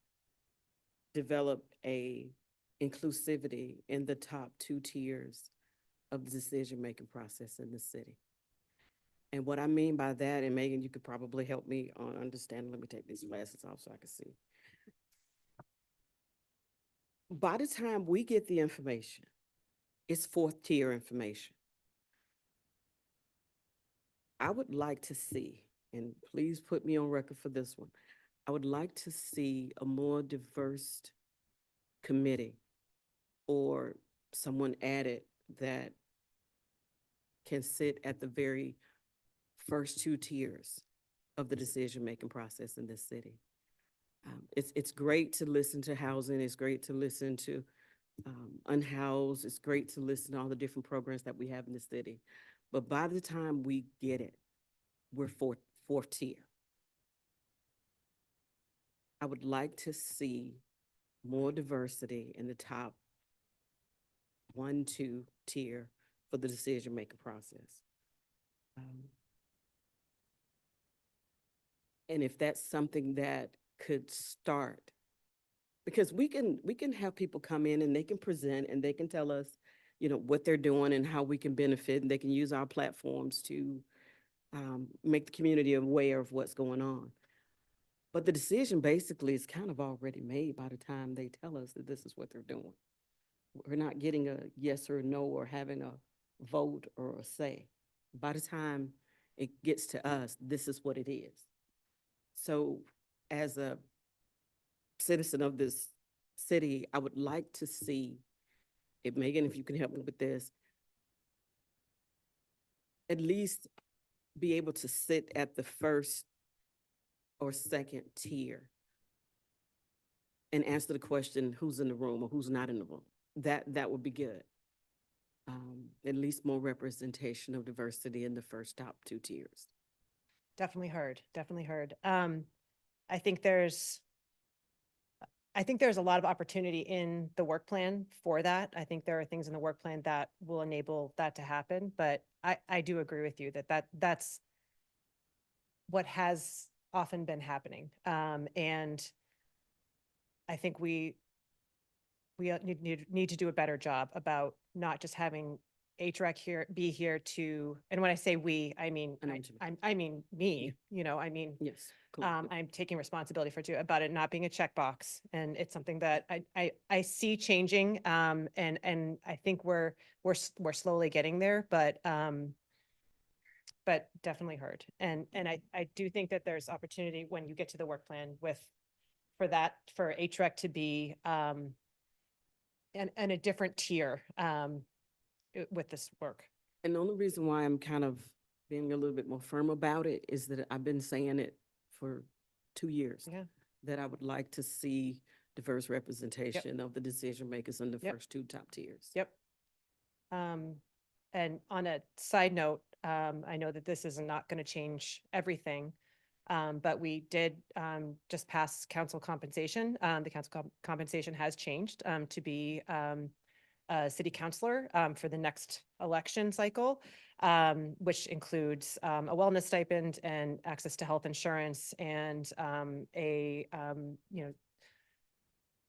develop a inclusivity in the top 2 tiers of the decision-making process in the city. And what I mean by that, and Megan, you could probably help me on understanding, let me take these glasses off so I can see. By the time we get the information, it's 4th tier information. I would like to see, and please put me on record for this one, I would like to see a more diverse committee, or someone added that can sit at the very first 2 tiers of the decision-making process in this city. It's great to listen to housing. It's great to listen to unhoused. It's great to listen to all the different programs that we have in the city. But by the time we get it, we're fourth tier. I would like to see more diversity in the top 1, 2 tier for the decision-making process. And if that's something that could start, because we can have people come in and they can present and they can tell us, you know, what they're doing and how we can benefit, and they can use our platforms to make the community aware of what's going on. But the decision basically is kind of already made by the time they tell us that this is what they're doing. We're not getting a yes or no or having a vote or a say. By the time it gets to us, this is what it is. So as a citizen of this city, I would like to see, if Megan, if you can help me with this, at least be able to sit at the first or second tier and answer the question, who's in the room or who's not in the room. That would be good. At least more representation of diversity in the first top 2 tiers. Definitely heard, definitely heard. I think there's a lot of opportunity in the work plan for that. I think there are things in the work plan that will enable that to happen, but I do agree with you that's what has often been happening. And I think we need to do a better job about not just having HREC be here to, and when I say we, I mean, I mean me, you know, I mean, Yes. I'm taking responsibility about it not being a checkbox, and it's something that I see changing. And I think we're slowly getting there, but definitely heard. And I do think that there's opportunity when you get to the work plan for HREC to be and a different tier with this work. And the only reason why I'm kind of being a little bit more firm about it is that I've been saying it for 2 years. Yeah. That I would like to see diverse representation of the decision makers in the first 2 top tiers. Yep. And on a side note, I know that this is not going to change everything, but we did just pass council compensation. The council compensation has changed to be a city councilor for the next election cycle, which includes a wellness stipend and access to health insurance and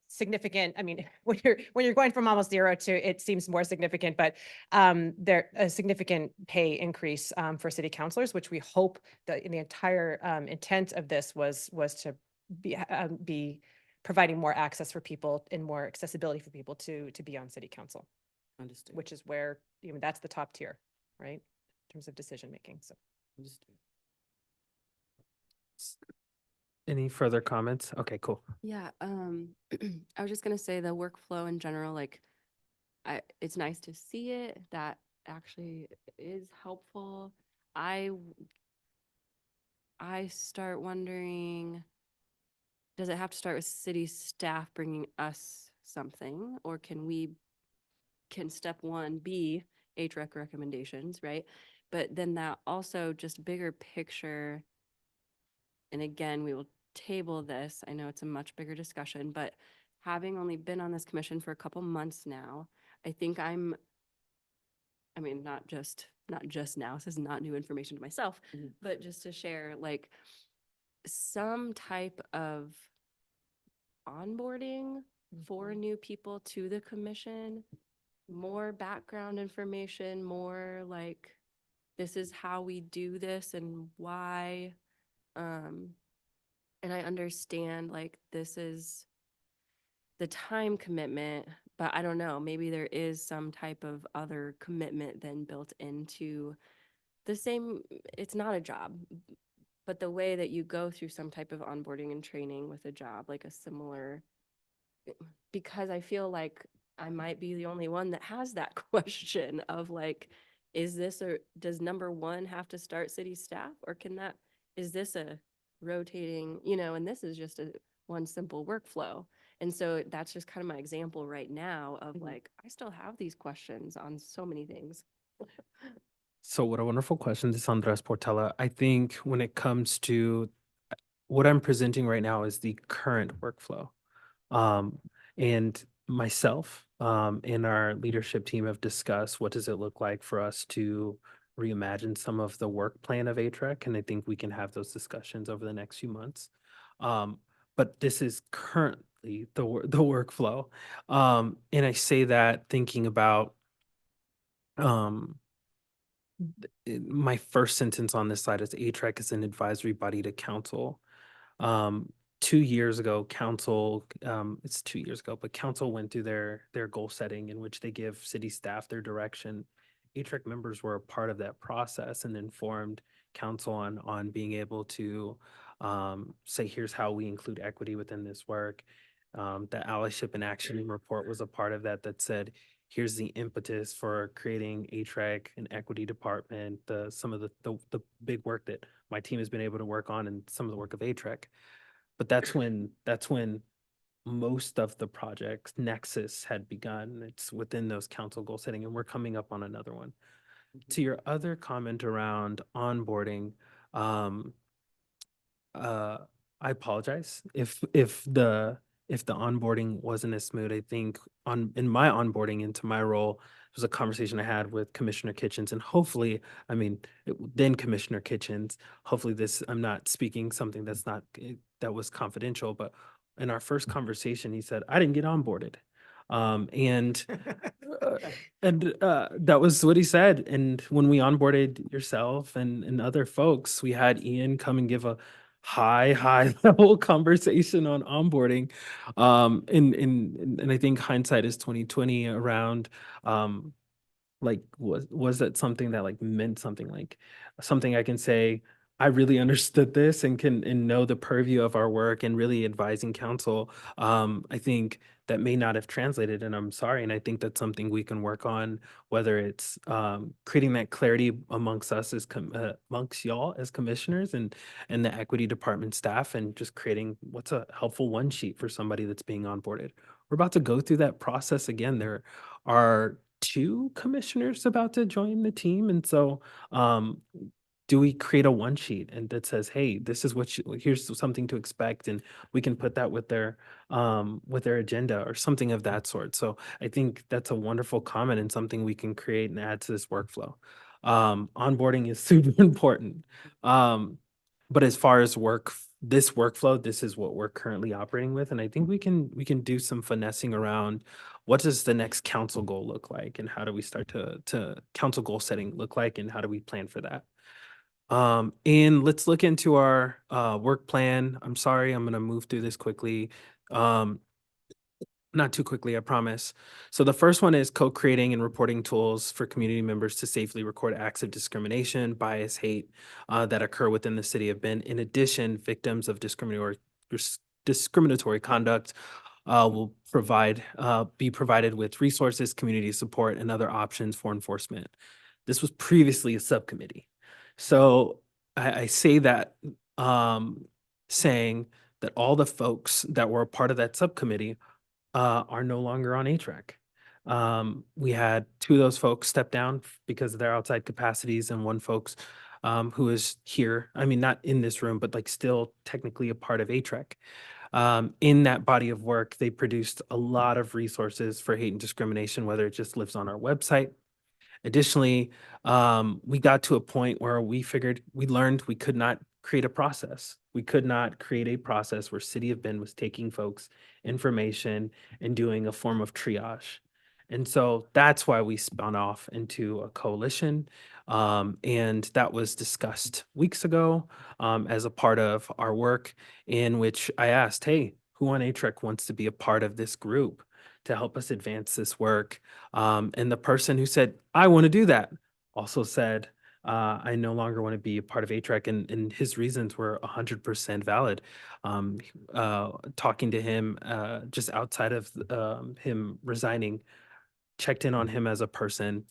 significant. I mean, when you're going from almost 0 to, it seems more significant, but there a significant pay increase for city councilors, which we hope that in the entire intent of this was to be providing more access for people and more accessibility for people to be on city council. Understood. Which is where, that's the top tier, right? In terms of decision making. So. Understood. Any further comments? Okay, cool. Yeah, I was just gonna say the workflow in general, like, it's nice to see it. That actually is helpful. I start wondering, does it have to start with city staff bringing us something, or can step 1 be HREC recommendations, right? But then that also just bigger picture, and again, we will table this. I know it's a much bigger discussion, but having only been on this commission for a couple months now, I think not just now, this is not new information to myself, but just to share, like, some type of onboarding for new people to the commission, more background information, more like, this is how we do this and why. And I understand, like, this is the time commitment, but I don't know, maybe there is some type of other commitment then built into the same, it's not a job, but the way that you go through some type of onboarding and training with a job, like a similar, because I feel like I might be the only one that has that question of, like, is this, or does number 1 have to start city staff, or is this a rotating, and this is just one simple workflow. And so that's just kind of my example right now of like, I still have these questions on so many things. So what a wonderful question, this is Andres Portela. I think when it comes to what I'm presenting right now is the current workflow. and myself and our leadership team have discussed what does it look like for us to reimagine some of the work plan of ATREC, and I think we can have those discussions over the next few months. But this is currently the workflow, and I say that thinking about um, my first sentence on this slide is ATREC is an advisory body to council. 2 years ago, council, it's 2 years ago, but council went through their goal setting in which they give city staff their direction. ATREC members were a part of that process and informed council on being able to say, here's how we include equity within this work. The allyship and action report was a part of that said, here's the impetus for creating ATREC, an equity department, some of the big work that my team has been able to work on and some of the work of ATREC. But that's when most of the project's nexus had begun. It's within those council goal setting, and we're coming up on another one. To your other comment around onboarding, I apologize if the onboarding wasn't as smooth. I think in my onboarding into my role, it was a conversation I had with Commissioner Kitchens, and hopefully, I mean, then Commissioner Kitchens, hopefully I'm not speaking something that was confidential, but in our first conversation, he said, I didn't get onboarded. And that was what he said. And when we onboarded yourself and other folks, we had Ian come and give a high level conversation on onboarding. And I think hindsight is 2020 around like was that something that like meant something, like something I can say I really understood this and know the purview of our work and really advising council. I think that may not have translated, and I'm sorry. And I think that's something we can work on, whether it's creating that clarity amongst us as amongst y'all as commissioners and the equity department staff, and just creating what's a helpful one sheet for somebody that's being onboarded. We're about to go through that process again. There are 2 commissioners about to join the team, and so do we create a one sheet and that says, hey, this is here's something to expect, and we can put that with their agenda or something of that sort. So I think that's a wonderful comment and something we can create and add to this workflow. Onboarding is super important. But as far as this workflow, this is what we're currently operating with. And I think we can do some finessing around what does the next council goal look like, and how do we start to council goal setting look like, and how do we plan for that? And let's look into our work plan. I'm sorry, I'm gonna move through this quickly. Not too quickly, I promise. So the first one is co-creating and reporting tools for community members to safely record acts of discrimination, bias, hate that occur within the city of Bend. In addition, victims of discriminatory conduct will be provided with resources, community support, and other options for enforcement. This was previously a subcommittee. So I say that saying that all the folks that were a part of that subcommittee are no longer on ATREC. We had 2 of those folks step down because of their outside capacities, and one folks who is here, I mean, not in this room, but like still technically a part of ATREC. In that body of work, they produced a lot of resources for hate and discrimination, whether it just lives on our website. Additionally, we got to a point where we learned we could not create a process. We could not create a process where City of Bend was taking folks' information and doing a form of triage. And so that's why we spun off into a coalition. And that was discussed weeks ago as a part of our work, in which I asked, hey, who on ATREC wants to be a part of this group to help us advance this work? And the person who said, I want to do that, also said, I no longer want to be a part of ATREC, and his reasons were 100% valid. Talking to him just outside of him resigning, checked in on him as a person,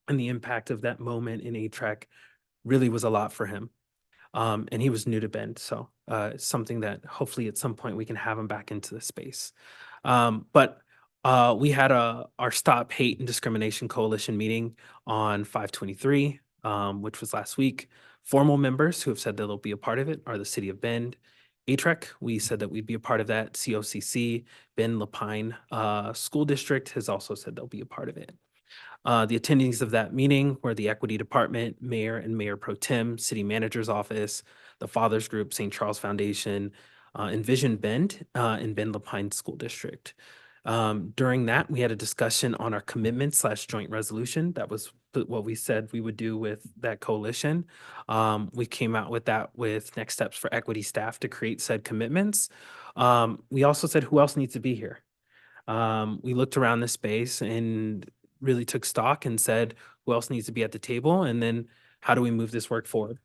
and the impact of that moment in ATREC really was a lot for him. And he was new to Bend, so it's something that hopefully at some point we can have him back into the space. But we had our Stop Hate and Discrimination Coalition meeting on 5/23, which was last week. Formal members who have said that they'll be a part of it are the City of Bend, ATREC, we said that we'd be a part of that. COCC, Ben Lapine School District has also said they'll be a part of it. The attendees of that meeting were the Equity Department, Mayor and Mayor Pro Tem, City Manager's Office, the Fathers Group, St. Charles Foundation, Envision Bend, and Ben Lapine School District. During that, we had a discussion on our commitment / joint resolution. That was what we said we would do with that coalition. We came out with that with next steps for equity staff to create said commitments. We also said who else needs to be here. We looked around the space and really took stock and said who else needs to be at the table, and then how do we move this work forward.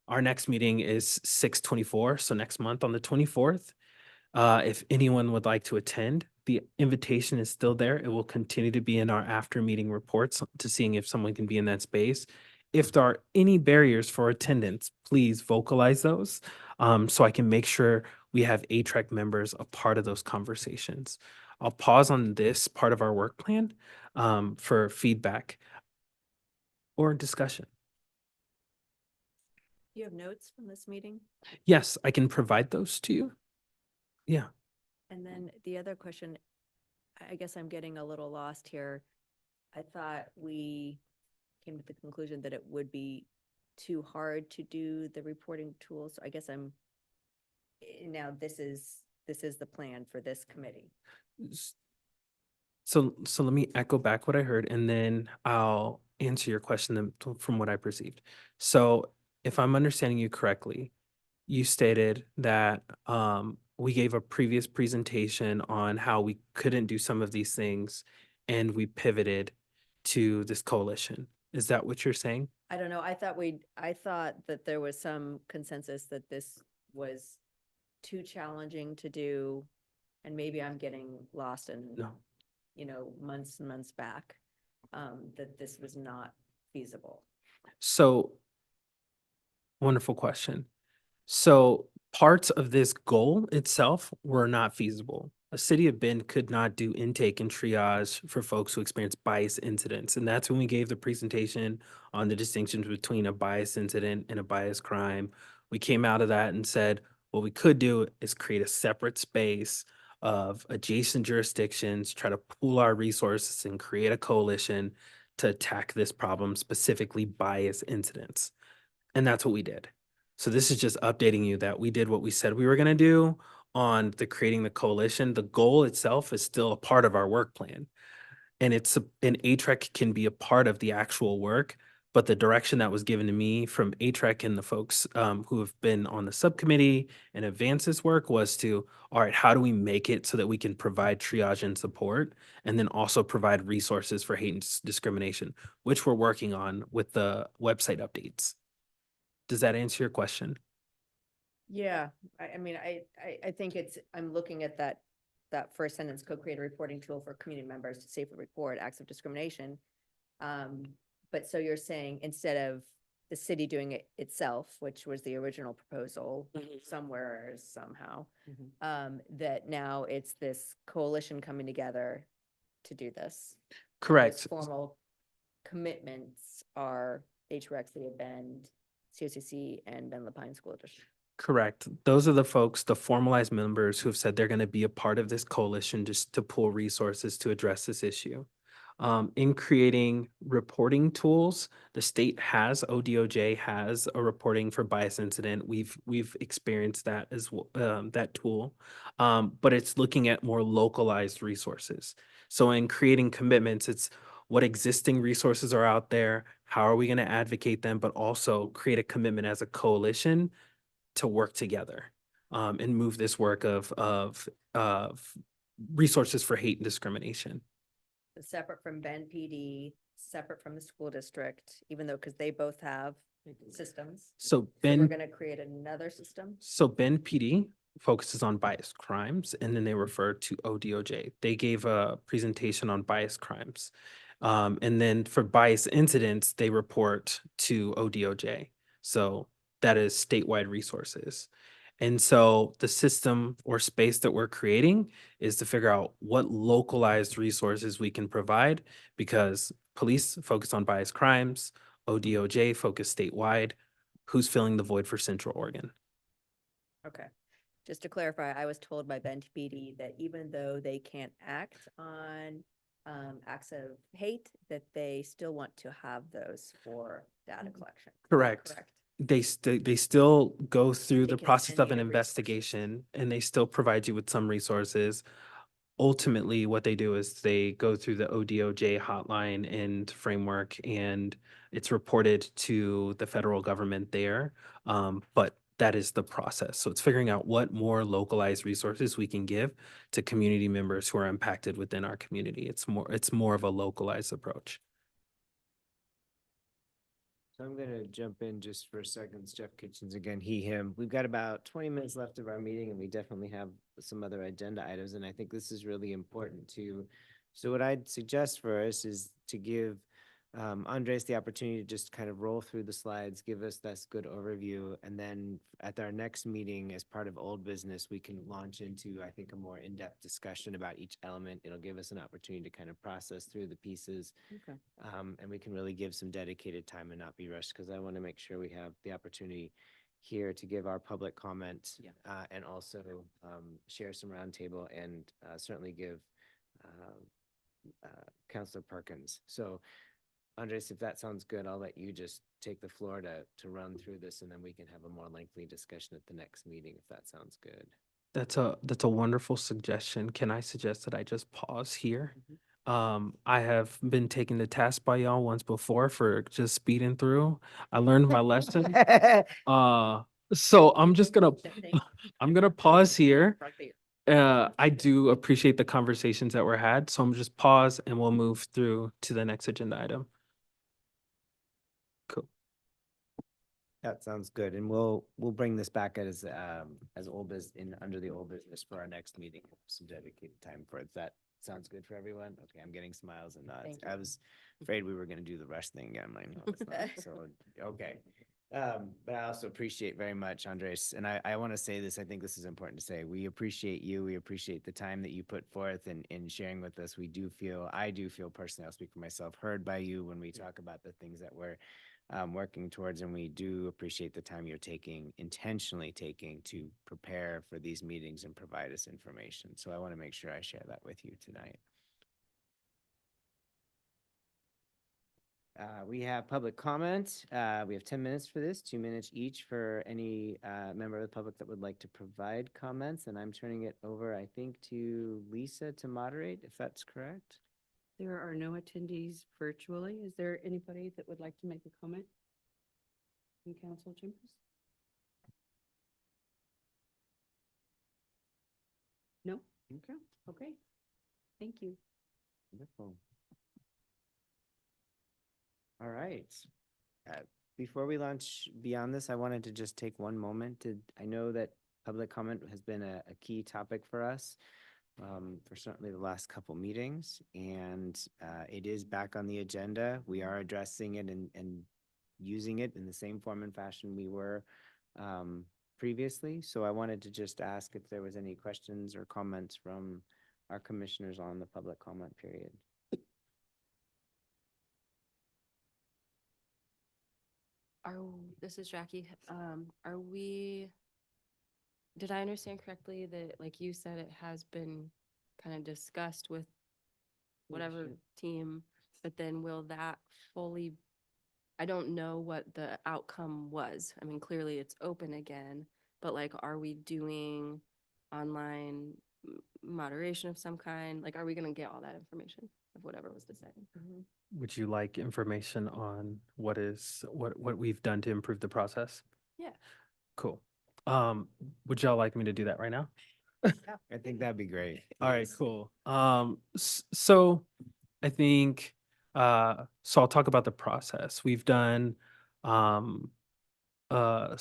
Our next meeting is 6/24, so next month on the 24th. If anyone would like to attend, the invitation is still there. It will continue to be in our after meeting reports to seeing if someone can be in that space. If there are any barriers for attendance, please vocalize those so I can make sure we have ATREC members a part of those conversations. I'll pause on this part of our work plan for feedback or discussion. Do you have notes from this meeting? Yes, I can provide those to you. Yeah. And then the other question, I guess I'm getting a little lost here. I thought we came to the conclusion that it would be too hard to do the reporting tools. I guess now this is the plan for this committee. So let me echo back what I heard, and then I'll answer your question from what I perceived. So if I'm understanding you correctly, you stated that we gave a previous presentation on how we couldn't do some of these things, and we pivoted to this coalition. Is that what you're saying? I don't know. I thought that there was some consensus that this was too challenging to do, and maybe I'm getting lost in, No. months and months back, that this was not feasible. So, wonderful question. So parts of this goal itself were not feasible. A City of Bend could not do intake and triage for folks who experience bias incidents. And that's when we gave the presentation on the distinctions between a bias incident and a bias crime. We came out of that and said, what we could do is create a separate space of adjacent jurisdictions, try to pool our resources and create a coalition to attack this problem, specifically bias incidents. And that's what we did. So this is just updating you that we did what we said we were going to do on the creating the coalition. The goal itself is still a part of our work plan. And an ATREC can be a part of the actual work, but the direction that was given to me from ATREC and the folks who have been on the subcommittee and advance this work was to, all right, how do we make it so that we can provide triage and support, and then also provide resources for hate and discrimination, which we're working on with the website updates. Does that answer your question? Yeah, I mean, I think I'm looking at that first sentence, co-create a reporting tool for community members to safely report acts of discrimination. But so you're saying instead of the city doing it itself, which was the original proposal somewhere, somehow, that now it's this coalition coming together to do this. Correct. Those formal commitments are HREC, City of Bend, COCC, and Ben Lapine School District. Correct. Those are the folks, the formalized members who have said they're going to be a part of this coalition just to pool resources to address this issue. In creating reporting tools, the state has, ODOJ has a reporting for bias incident. We've experienced that as that tool, but it's looking at more localized resources. So in creating commitments, it's what existing resources are out there, how are we going to advocate them, but also create a commitment as a coalition to work together and move this work of resources for hate and discrimination. Separate from Ben PD, separate from the school district, even though, because they both have systems. So We're Ben, going to create another system. so Ben PD focuses on bias crimes, and then they refer to ODOJ. They gave a presentation on bias crimes. And then for bias incidents, they report to ODOJ. So that is statewide resources. And so the system or space that we're creating is to figure out what localized resources we can provide, because police focus on bias crimes, ODOJ focus statewide. Who's filling the void for Central Oregon? Okay. just to clarify, I was told by Bend PD that even though they can't act on acts of hate, that they still want to have those for data collection. Is that Correct. They still go through They the can process send of you an the resources. investigation and they still provide you with some resources. Ultimately, what they do is they go through the ODOJ hotline and framework, and it's reported to the federal government there. But that is the process. So it's figuring out what more localized resources we can give to community members who are impacted within our community. It's more of a localized approach. So I'm gonna jump in just for a second. It's Jeff Kitchens again, he, him. We've got about 20 minutes left of our meeting and we definitely have some other agenda items. And I think this is really important too. So what I'd suggest for us is to give Andres the opportunity to just kind of roll through the slides, give us this good overview. And then at our next meeting, as part of old business, we can launch into, I think, a more in-depth discussion about each element. It'll give us an opportunity to kind of process through the pieces. Okay. And we can really give some dedicated time and not be rushed, because I want to make sure we have the opportunity here to give our public comment and also share some roundtable and certainly give Councilor Perkins. So Andres, if that sounds good, I'll let you just take the floor to run through this, and then we can have a more lengthy discussion at the next meeting, if that sounds good. That's a wonderful suggestion. Can I suggest that I just pause here? I have been taken to task by y'all once before for just speeding through. I learned my lesson. So I'm gonna pause here. I do appreciate the conversations that were had, so I'm just pause and we'll move through to the next agenda item. Cool. That sounds good, and we'll bring this back as old business under the old business for our next meeting. Some dedicated time for it. That sounds good for everyone. Okay, I'm getting smiles and nods. I was afraid we were going to do the rush thing again. I'm like, no, it's not. So okay. But I also appreciate very much, Andres, and I want to say this. I think this is important to say. We appreciate you. We appreciate the time that you put forth in sharing with us. I do feel personally, I'll speak for myself, heard by you when we talk about the things that we're working towards, and we do appreciate the time you're intentionally taking to prepare for these meetings and provide us information. So I want to make sure I share that with you tonight. We have public comment. We have 10 minutes for this, 2 minutes each for any member of the public that would like to provide comments. And I'm turning it over, I think, to Lisa to moderate, if that's correct. There are no attendees virtually. Is there anybody that would like to make a comment in council chambers? No? Okay. Okay. Thank you. Wonderful. All right. Before we launch beyond this, I wanted to just take one moment I know that public comment has been a key topic for us for certainly the last couple meetings, and it is back on the agenda. We are addressing it and using it in the same form and fashion we were previously. So I wanted to just ask if there was any questions or comments from our commissioners on the public comment period. This is Jackie. Did I understand correctly that, like you said, it has been kind of discussed with whatever team, but then will that fully, I don't know what the outcome was. I mean, clearly it's open again, but like, are we doing online moderation of some kind? Like, are we going to get all that information of whatever was decided? Would you like information on what we've done to improve the process? Yeah. Cool. Would y'all like me to do that right now? I think that'd be great. All right, cool. So I think so I'll talk about the process. We've done rather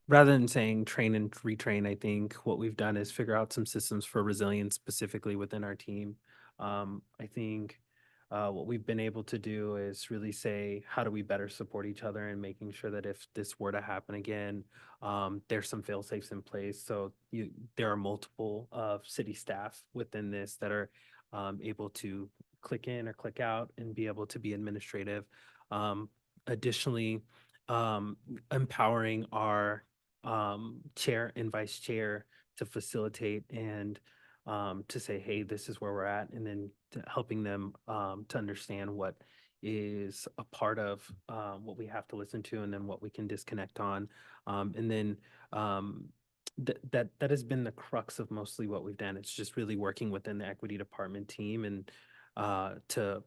than saying train and retrain, I think what we've done is figure out some systems for resilience specifically within our team. I think what we've been able to do is really say, how do we better support each other and making sure that if this were to happen again, there's some fail safes in place. So there are multiple city staff within this that are able to click in or click out and be able to be administrative. Additionally, empowering our chair and vice chair to facilitate and to say, hey, this is where we're at, and then helping them to understand what is a part of what we have to listen to, and then what we can disconnect on. And then that has been the crux of mostly what we've done. It's just really working within the equity department team and to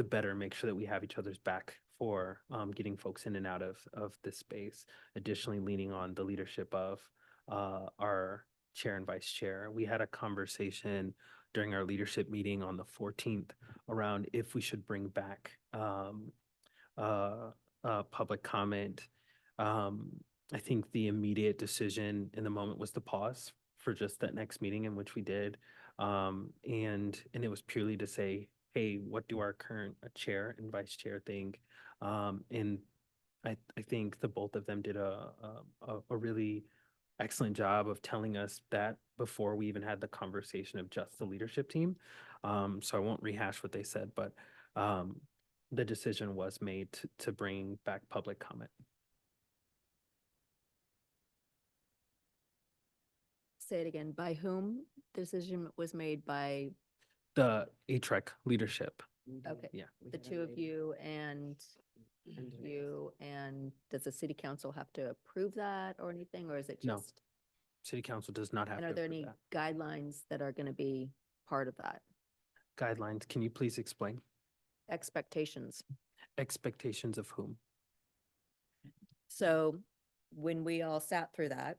better make sure that we have each other's back for getting folks in and out of this space. Additionally, leaning on the leadership of our chair and vice chair. We had a conversation during our leadership meeting on the 14th around if we should bring back public comment. I think the immediate decision in the moment was to pause for just that next meeting, in which we did. And it was purely to say, hey, what do our current chair and vice chair think? And I think the both of them did a really excellent job of telling us that before we even had the conversation of just the leadership team. So I won't rehash what they said, but the decision was made to bring back public comment. Say it again. By whom? The decision was made by, The ATREC leadership. okay, Yeah. the two of you and you, and does the city council have to approve that or anything, or is it No. just? City council does not have And to are there approve any that. guidelines that are going to be part of that? Guidelines, can you please explain? Expectations. Expectations of whom? So when we all sat through that,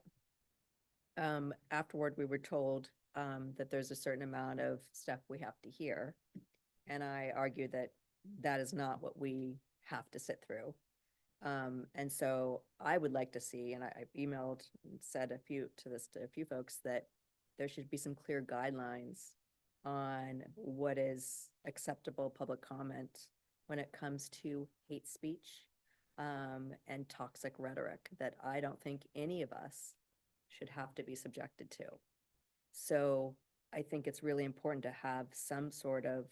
afterward, we were told that there's a certain amount of stuff we have to hear. And I argued that that is not what we have to sit through. And so I would like to see, and I emailed and said to a few folks, that there should be some clear guidelines on what is acceptable public comment when it comes to hate speech and toxic rhetoric that I don't think any of us should have to be subjected to. So I think it's really important to have some sort of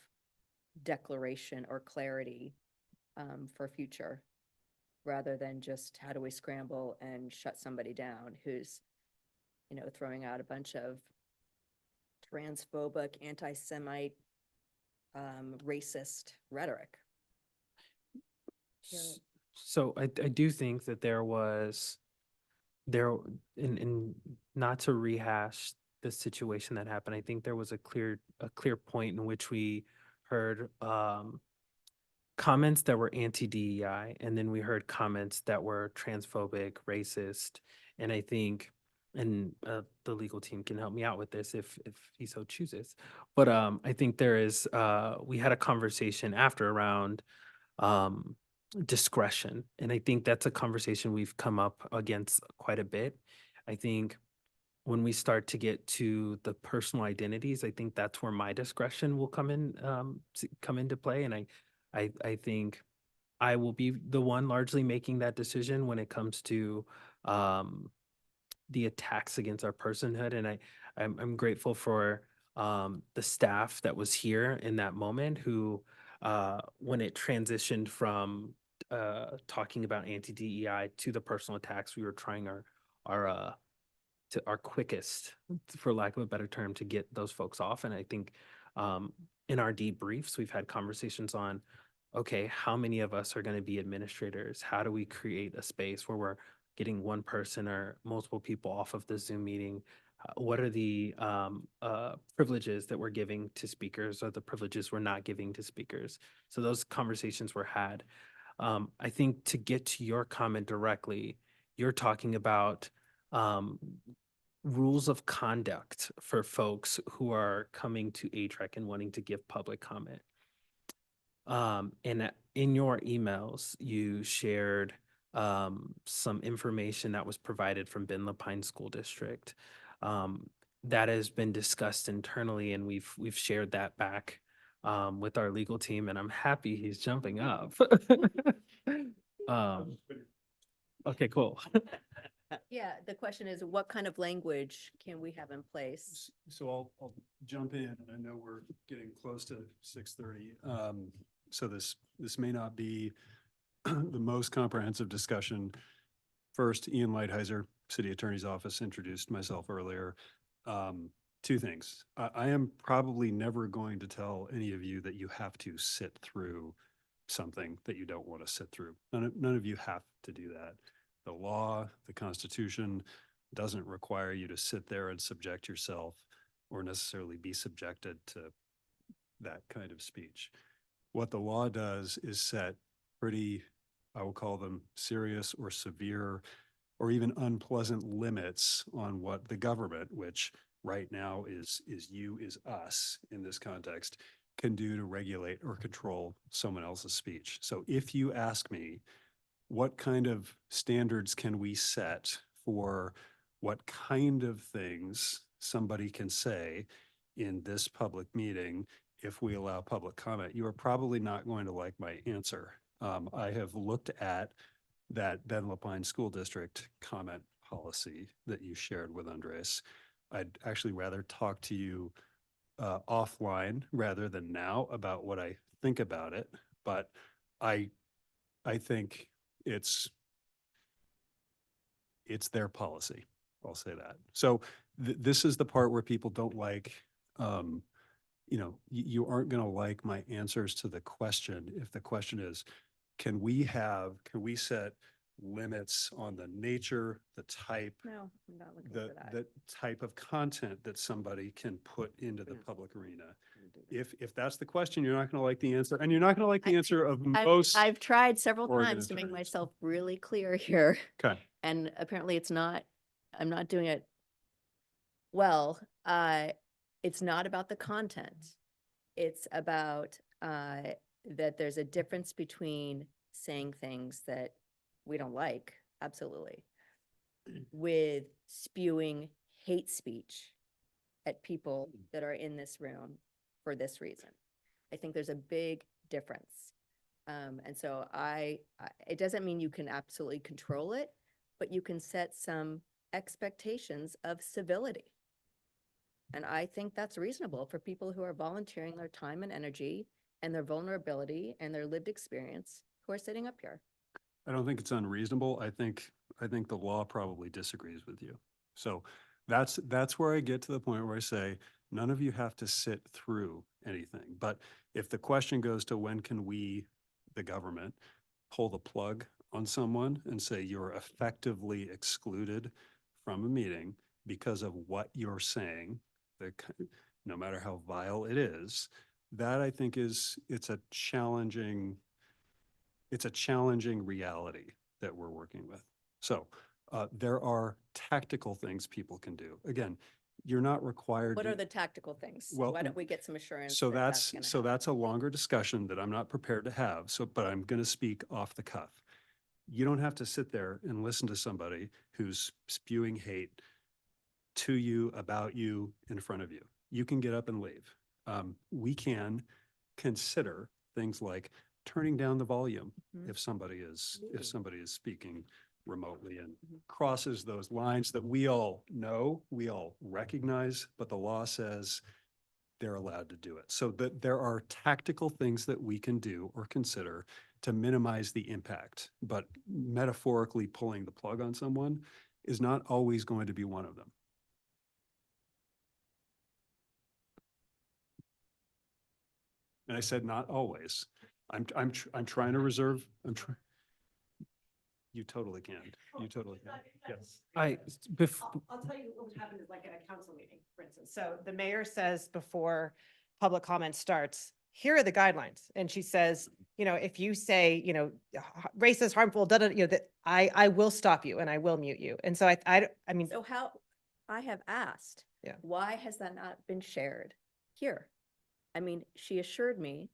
declaration or clarity for future, rather than just how do we scramble and shut somebody down who's, throwing out a bunch of transphobic, anti-Semite, racist rhetoric. So I do think that and not to rehash the situation that happened, I think there was a clear point in which we heard comments that were anti-DEI, and then we heard comments that were transphobic, racist, and I think, and the legal team can help me out with this if he so chooses, but I think we had a conversation after around discretion, and I think that's a conversation we've come up against quite a bit. I think when we start to get to the personal identities, I think that's where my discretion will come into play, and I think I will be the one largely making that decision when it comes to the attacks against our personhood. And I'm grateful for the staff that was here in that moment who, when it transitioned from talking about anti-DEI to the personal attacks, we were trying our quickest, for lack of a better term, to get those folks off. And I think in our debriefs, we've had conversations on, okay, how many of us are going to be administrators? How do we create a space where we're getting one person or multiple people off of the Zoom meeting? What are the privileges that we're giving to speakers, or the privileges we're not giving to speakers? So those conversations were had. I think to get to your comment directly, you're talking about rules of conduct for folks who are coming to ATREC and wanting to give public comment. And in your emails, you shared some information that was provided from Ben Lapine School District. That has been discussed internally, and we've shared that back with our legal team, and I'm happy he's jumping up. Okay, cool. Yeah, the question is, what kind of language can we have in place? So I'll jump in. I know we're getting close to 6:30. So this may not be the most comprehensive discussion. First, Ian Lighthizer, city attorney's office introduced myself earlier. Two things. I am probably never going to tell any of you that you have to sit through something that you don't want to sit through. None of you have to do that. The law, the Constitution doesn't require you to sit there and subject yourself or necessarily be subjected to that kind of speech. What the law does is set pretty, I will call them serious or severe or even unpleasant limits on what the government, which right now is us in this context, can do to regulate or control someone else's speech. So if you ask me, what kind of standards can we set for what kind of things somebody can say in this public meeting if we allow public comment, you are probably not going to like my answer. I have looked at that Ben Lapine School District comment policy that you shared with Andres. I'd actually rather talk to you offline rather than now about what I think about it, but I think it's their policy. I'll say that. So this is the part where people don't like, you aren't going to like my answers to the question. If the question is, can we set limits on the nature, the type, No, I'm not looking for that. the type of content that somebody can put into the public arena? If that's the question, you're not going to like the answer, and you're not going to like the answer of most. I've tried several Oregon times to make attorneys. myself really clear here. Okay. And apparently I'm not doing it well. It's not about the content. It's about that there's a difference between saying things that we don't like, absolutely, with spewing hate speech at people that are in this room for this reason. I think there's a big difference. And so it doesn't mean you can absolutely control it, but you can set some expectations of civility. And I think that's reasonable for people who are volunteering their time and energy and their vulnerability and their lived experience who are sitting up here. I don't think it's unreasonable. I think the law probably disagrees with you. So that's where I get to the point where I say, none of you have to sit through anything. But if the question goes to when can we, the government, pull the plug on someone and say you're effectively excluded from a meeting because of what you're saying, no matter how vile it is, that I think it's a challenging reality that we're working with. So there are tactical things people can do. Again, you're not required. What are the tactical things? Well, Why don't we get some assurance? So that that's a longer discussion that I'm not prepared to have. So, but I'm going to speak off the cuff. You don't have to sit there and listen to somebody who's spewing hate to you, about you, in front of you. You can get up and leave. We can consider things like turning down the volume if somebody is speaking remotely and crosses those lines that we all know, we all recognize, but the law says they're allowed to do it. So that there are tactical things that we can do or consider to minimize the impact, but metaphorically pulling the plug on someone is not always going to be one of them. And I said, not always. I'm trying to reserve, you totally can. You totally can. Yes. I'll tell you what would happen is like at a council meeting, for instance. So the mayor says before public comment starts, here are the guidelines. And she says, if you say, racist, harmful, that I will stop you and I will mute you. And so I mean. So I have asked, why has that not been shared here? I mean, she assured me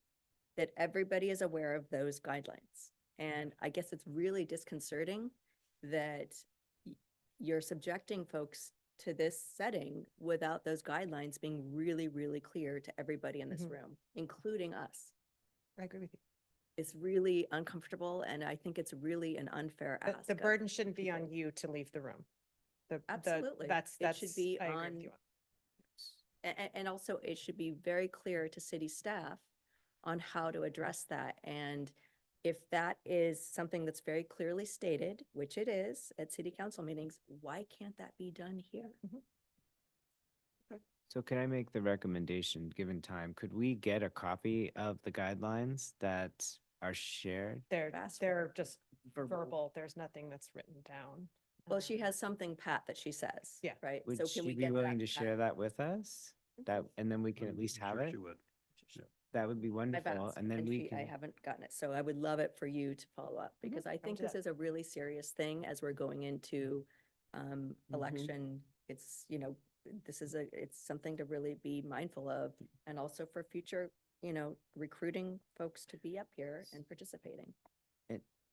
that everybody is aware of those guidelines. And I guess it's really disconcerting that you're subjecting folks to this setting without those guidelines being really, really clear to everybody in this room, including us. I agree with you. It's really uncomfortable, and I think it's really an unfair ask. The burden shouldn't be on you to leave the room. Absolutely. It should be I agree on, with you. and also it should be very clear to city staff on how to address that. And if that is something that's very clearly stated, which it is at city council meetings, why can't that be done here? So can I make the recommendation, given time, could we get a copy of the guidelines that are shared? They're just verbal. There's nothing that's written down. Well, she has something, Pat, that she says. Yeah. Right? Would So can we she be get willing to that? share that with us? That, and then we can at least have Sure it? she would. That would be I've wonderful, asked, and then we I can, haven't gotten it, so I would love it for you to follow up, because I think do this that. is a really serious thing as we're going into election. It's, you know, it's something to really be mindful of, and also for future, you know, recruiting folks to be up here and participating.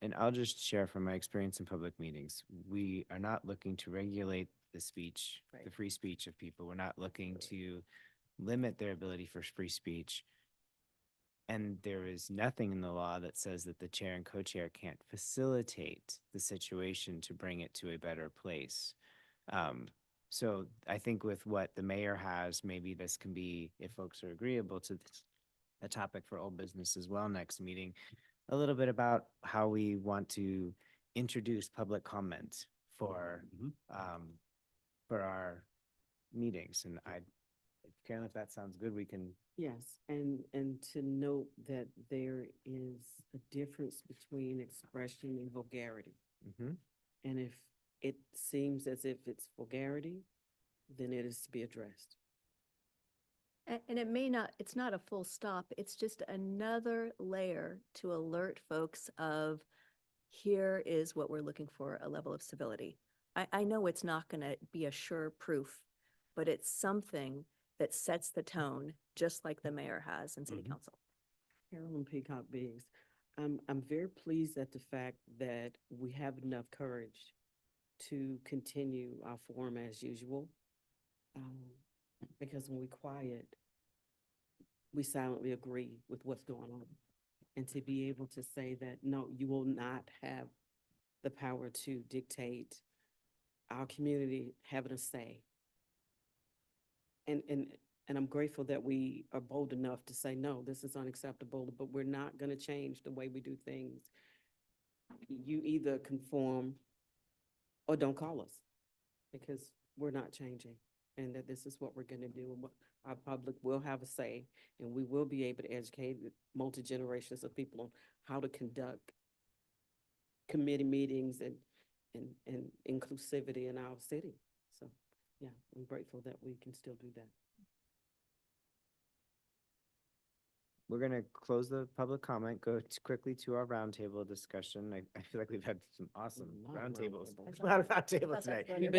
and I'll just share from my experience in public meetings. We are not looking to regulate the speech, the Right. free speech of people. We're not looking to limit their ability for free speech. And there is nothing in the law that says that the chair and co-chair can't facilitate the situation to bring it to a better place. So I think with what the mayor has, maybe this can be, if folks are agreeable to this, a topic for old business as well next meeting, a little bit about how we want to introduce public comment for our meetings. And Karen, if that sounds good, we can. Yes, and to note that there is a difference between expression and vulgarity. Mhm. And if it seems as if it's vulgarity, then it is to be addressed. And it may not, it's not a full stop, it's just another layer to alert folks of, here is what we're looking for, a level of civility. I know it's not gonna be a sure proof, but it's something that sets the tone, just like the mayor has in city council. Carolyn Peacock Biggs, I'm very pleased at the fact that we have enough courage to continue our forum as usual. Because when we quiet, we silently agree with what's going on. And to be able to say that, no, you will not have the power to dictate our community having a say. And I'm grateful that we are bold enough to say, no, this is unacceptable, but we're not gonna change the way we do things. You either conform or don't call us, because we're not changing. And that this is what we're gonna do, and what our public will have a say, and we will be able to educate multi-generations of people on how to conduct committee meetings and inclusivity in our city. So, yeah, I'm grateful that we can still do that. We're gonna close the public comment, go quickly to our roundtable discussion. I feel like we've had some awesome A lot of roundtables. roundtables. A lot of roundtables tonight. We've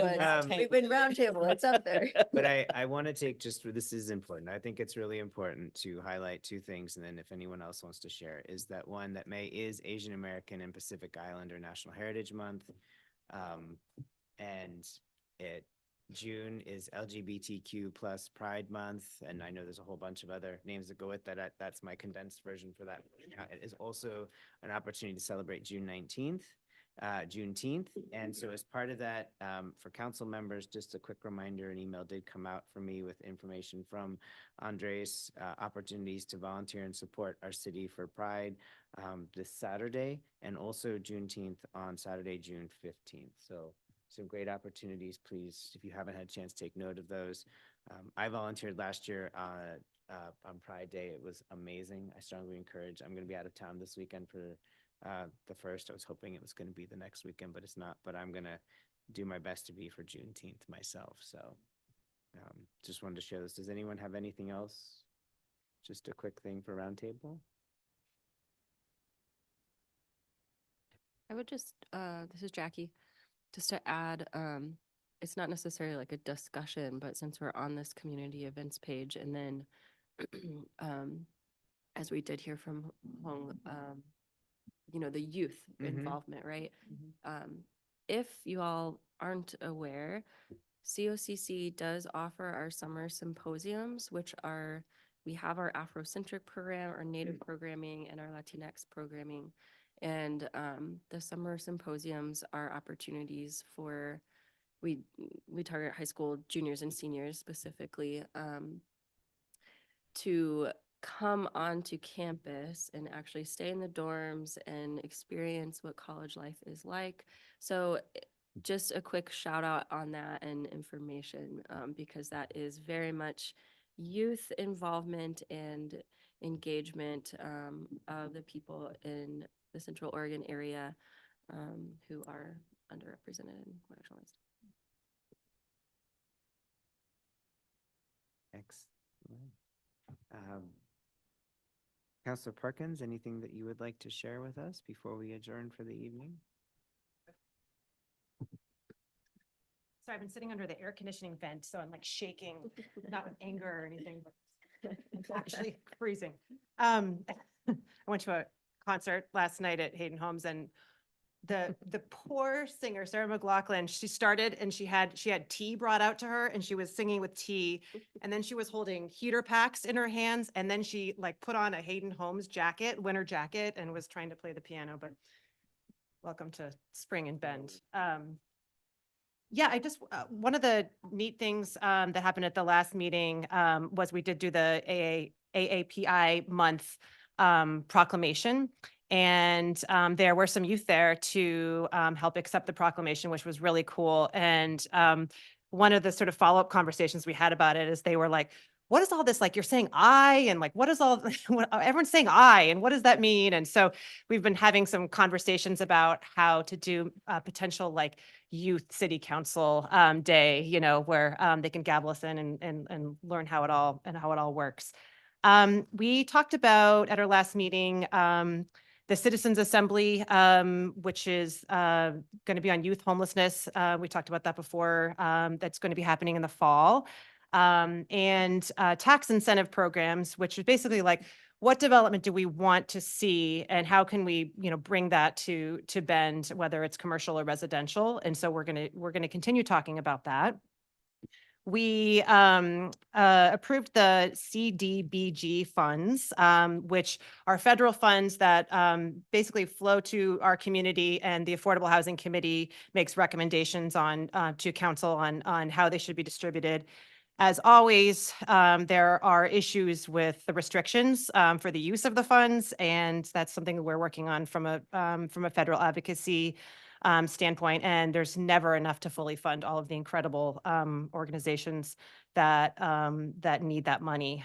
been roundtable, it's up there. But I want to take this is important. I think it's really important to highlight two things. And then if anyone else wants to share, is that one, that May is Asian American and Pacific Islander National Heritage Month. And June is LGBTQ plus Pride Month. And I know there's a whole bunch of other names that go with that. That's my condensed version for that. It is also an opportunity to celebrate June 19th. Juneteenth. And so as part of that, for council members, just a quick reminder, an email did come out for me with information from Andres, opportunities to volunteer and support our city for Pride this Saturday, and also Juneteenth on Saturday, June 15th. So some great opportunities. Please, if you haven't had a chance, take note of those. I volunteered last year on Pride Day. It was amazing. I strongly encourage. I'm going to be out of town this weekend for the first. I was hoping it was going to be the next weekend, but it's not. But I'm going to do my best to be for Juneteenth myself. So just wanted to share this. Does anyone have anything else? Just a quick thing for roundtable. I would just, this is Jackie, just to add, it's not necessarily like a discussion, but since we're on this community events page, and then as we did hear from Hong, you know, the youth involvement, right? If you all aren't aware, COCC does offer our summer symposiums, which are, we have our Afrocentric program, our Native programming, and our Latinx programming. And the summer symposiums are opportunities for, we target high school juniors and seniors specifically, to come onto campus and actually stay in the dorms and experience what college life is like. So just a quick shout out on that and information, because that is very much youth involvement and engagement of the people in the Central Oregon area who are underrepresented and marginalized. Excellent. Counselor Perkins, anything that you would like to share with us before we adjourn for the evening? So I've been sitting under the air conditioning vent, so I'm like shaking, not with anger or anything, but it's actually freezing. I went to a concert last night at Hayden Homes, and the poor singer, Sarah McLachlan, she started and she had tea brought out to her and she was singing with tea. And then she was holding heater packs in her hands. And then she like put on a Hayden Homes jacket, winter jacket, and was trying to play the piano, but welcome to spring in Bend. Yeah, I just, one of the neat things that happened at the last meeting was we did do the AAPI month proclamation. And there were some youth there to help accept the proclamation, which was really cool. And one of the sort of follow-up conversations we had about it is they were like, what is all this? Like, you're saying I, and like, what is all, everyone's saying I, and what does that mean? And so we've been having some conversations about how to do potential like youth city council day, you know, where they can gavel us in and learn how it all works. We talked about at our last meeting the Citizens Assembly, which is going to be on youth homelessness. We talked about that before. That's going to be happening in the fall. And tax incentive programs, which is basically like, what development do we want to see and how can we, you know, bring that to Bend, whether it's commercial or residential? And so we're going to continue talking about that. We approved the CDBG funds, which are federal funds that basically flow to our community, and the Affordable Housing Committee makes recommendations on to council on how they should be distributed. As always, there are issues with the restrictions for the use of the funds, and that's something we're working on from a federal advocacy standpoint. And there's never enough to fully fund all of the incredible organizations that that need that money.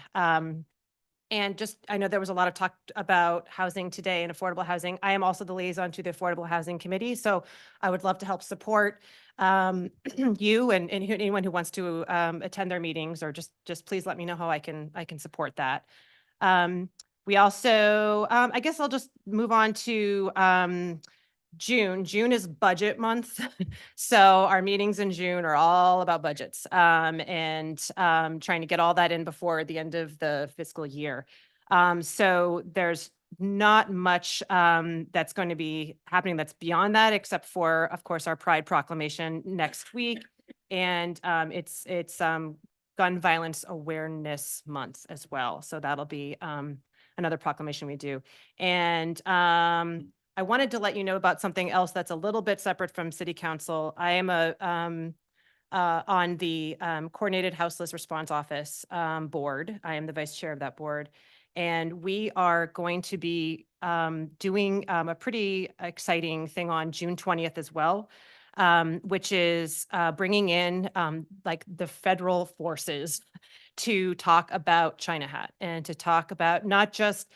And just, I know there was a lot of talk about housing today and affordable housing. I am also the liaison to the Affordable Housing Committee, so I would love to help support you and anyone who wants to attend their meetings, or just please let me know how I can support that. We also, I guess I'll just move on to June. June is budget month. So our meetings in June are all about budgets and trying to get all that in before the end of the fiscal year. So there's not much that's going to be happening that's beyond that, except for, of course, our Pride Proclamation next week. And it's Gun Violence Awareness Month as well. So that'll be another proclamation we do. And I wanted to let you know about something else that's a little bit separate from City Council. I am on the Coordinated Houseless Response Office board. I am the vice chair of that board. And we are going to be doing a pretty exciting thing on June 20th as well, which is bringing in like the federal forces to talk about China Hat, and to talk about not just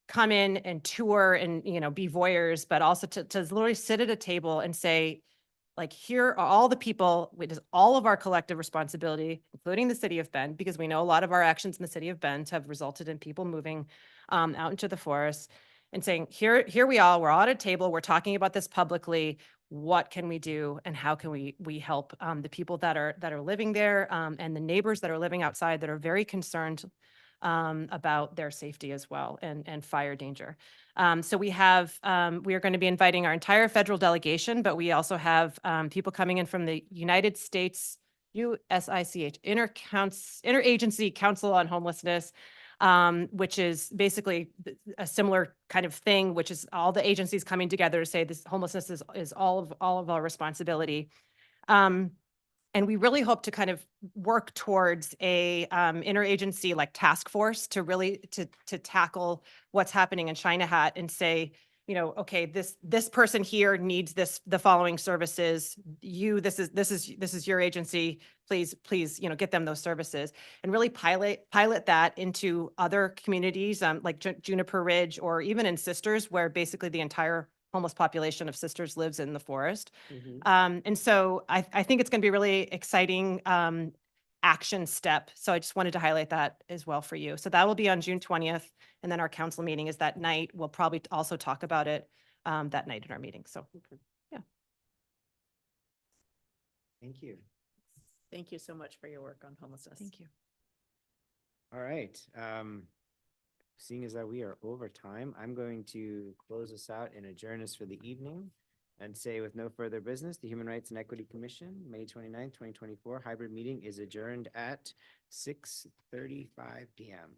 come in and tour and, you know, be voyeurs, but also to literally sit at a table and say, like, here are all the people, it is all of our collective responsibility, including the city of Bend, because we know a lot of our actions in the city of Bend have resulted in people moving out into the forest, and saying, here we are, we're all at a table, we're talking about this publicly. What can we do, and how can we help the people that are living there, and the neighbors that are living outside that are very concerned about their safety as well, and fire danger. So we are going to be inviting our entire federal delegation, but we also have people coming in from the United States USICH, Interagency Council on Homelessness, which is basically a similar kind of thing, which is all the agencies coming together to say this homelessness is all of our responsibility. And we really hope to kind of work towards a interagency like task force to really to tackle what's happening in China Hat and say, you know, okay, this person here needs the following services. This is your agency. Please, you know, get them those services and really pilot that into other communities, like Juniper Ridge, or even in Sisters, where basically the entire homeless population of Sisters lives in the forest. And so I think it's going to be a really exciting action step. So I just wanted to highlight that as well for you. So that will be on June 20th. And then our council meeting is that night. We'll probably also talk about it that night in our meeting. So, yeah. Thank you. Thank you so much for your work on homelessness. Thank you. All right. Seeing as that we are over time, I'm going to close us out and adjourn us for the evening and say with no further business, the Human Rights and Equity Commission, May 29th, 2024 hybrid meeting is adjourned at 6:35 p.m.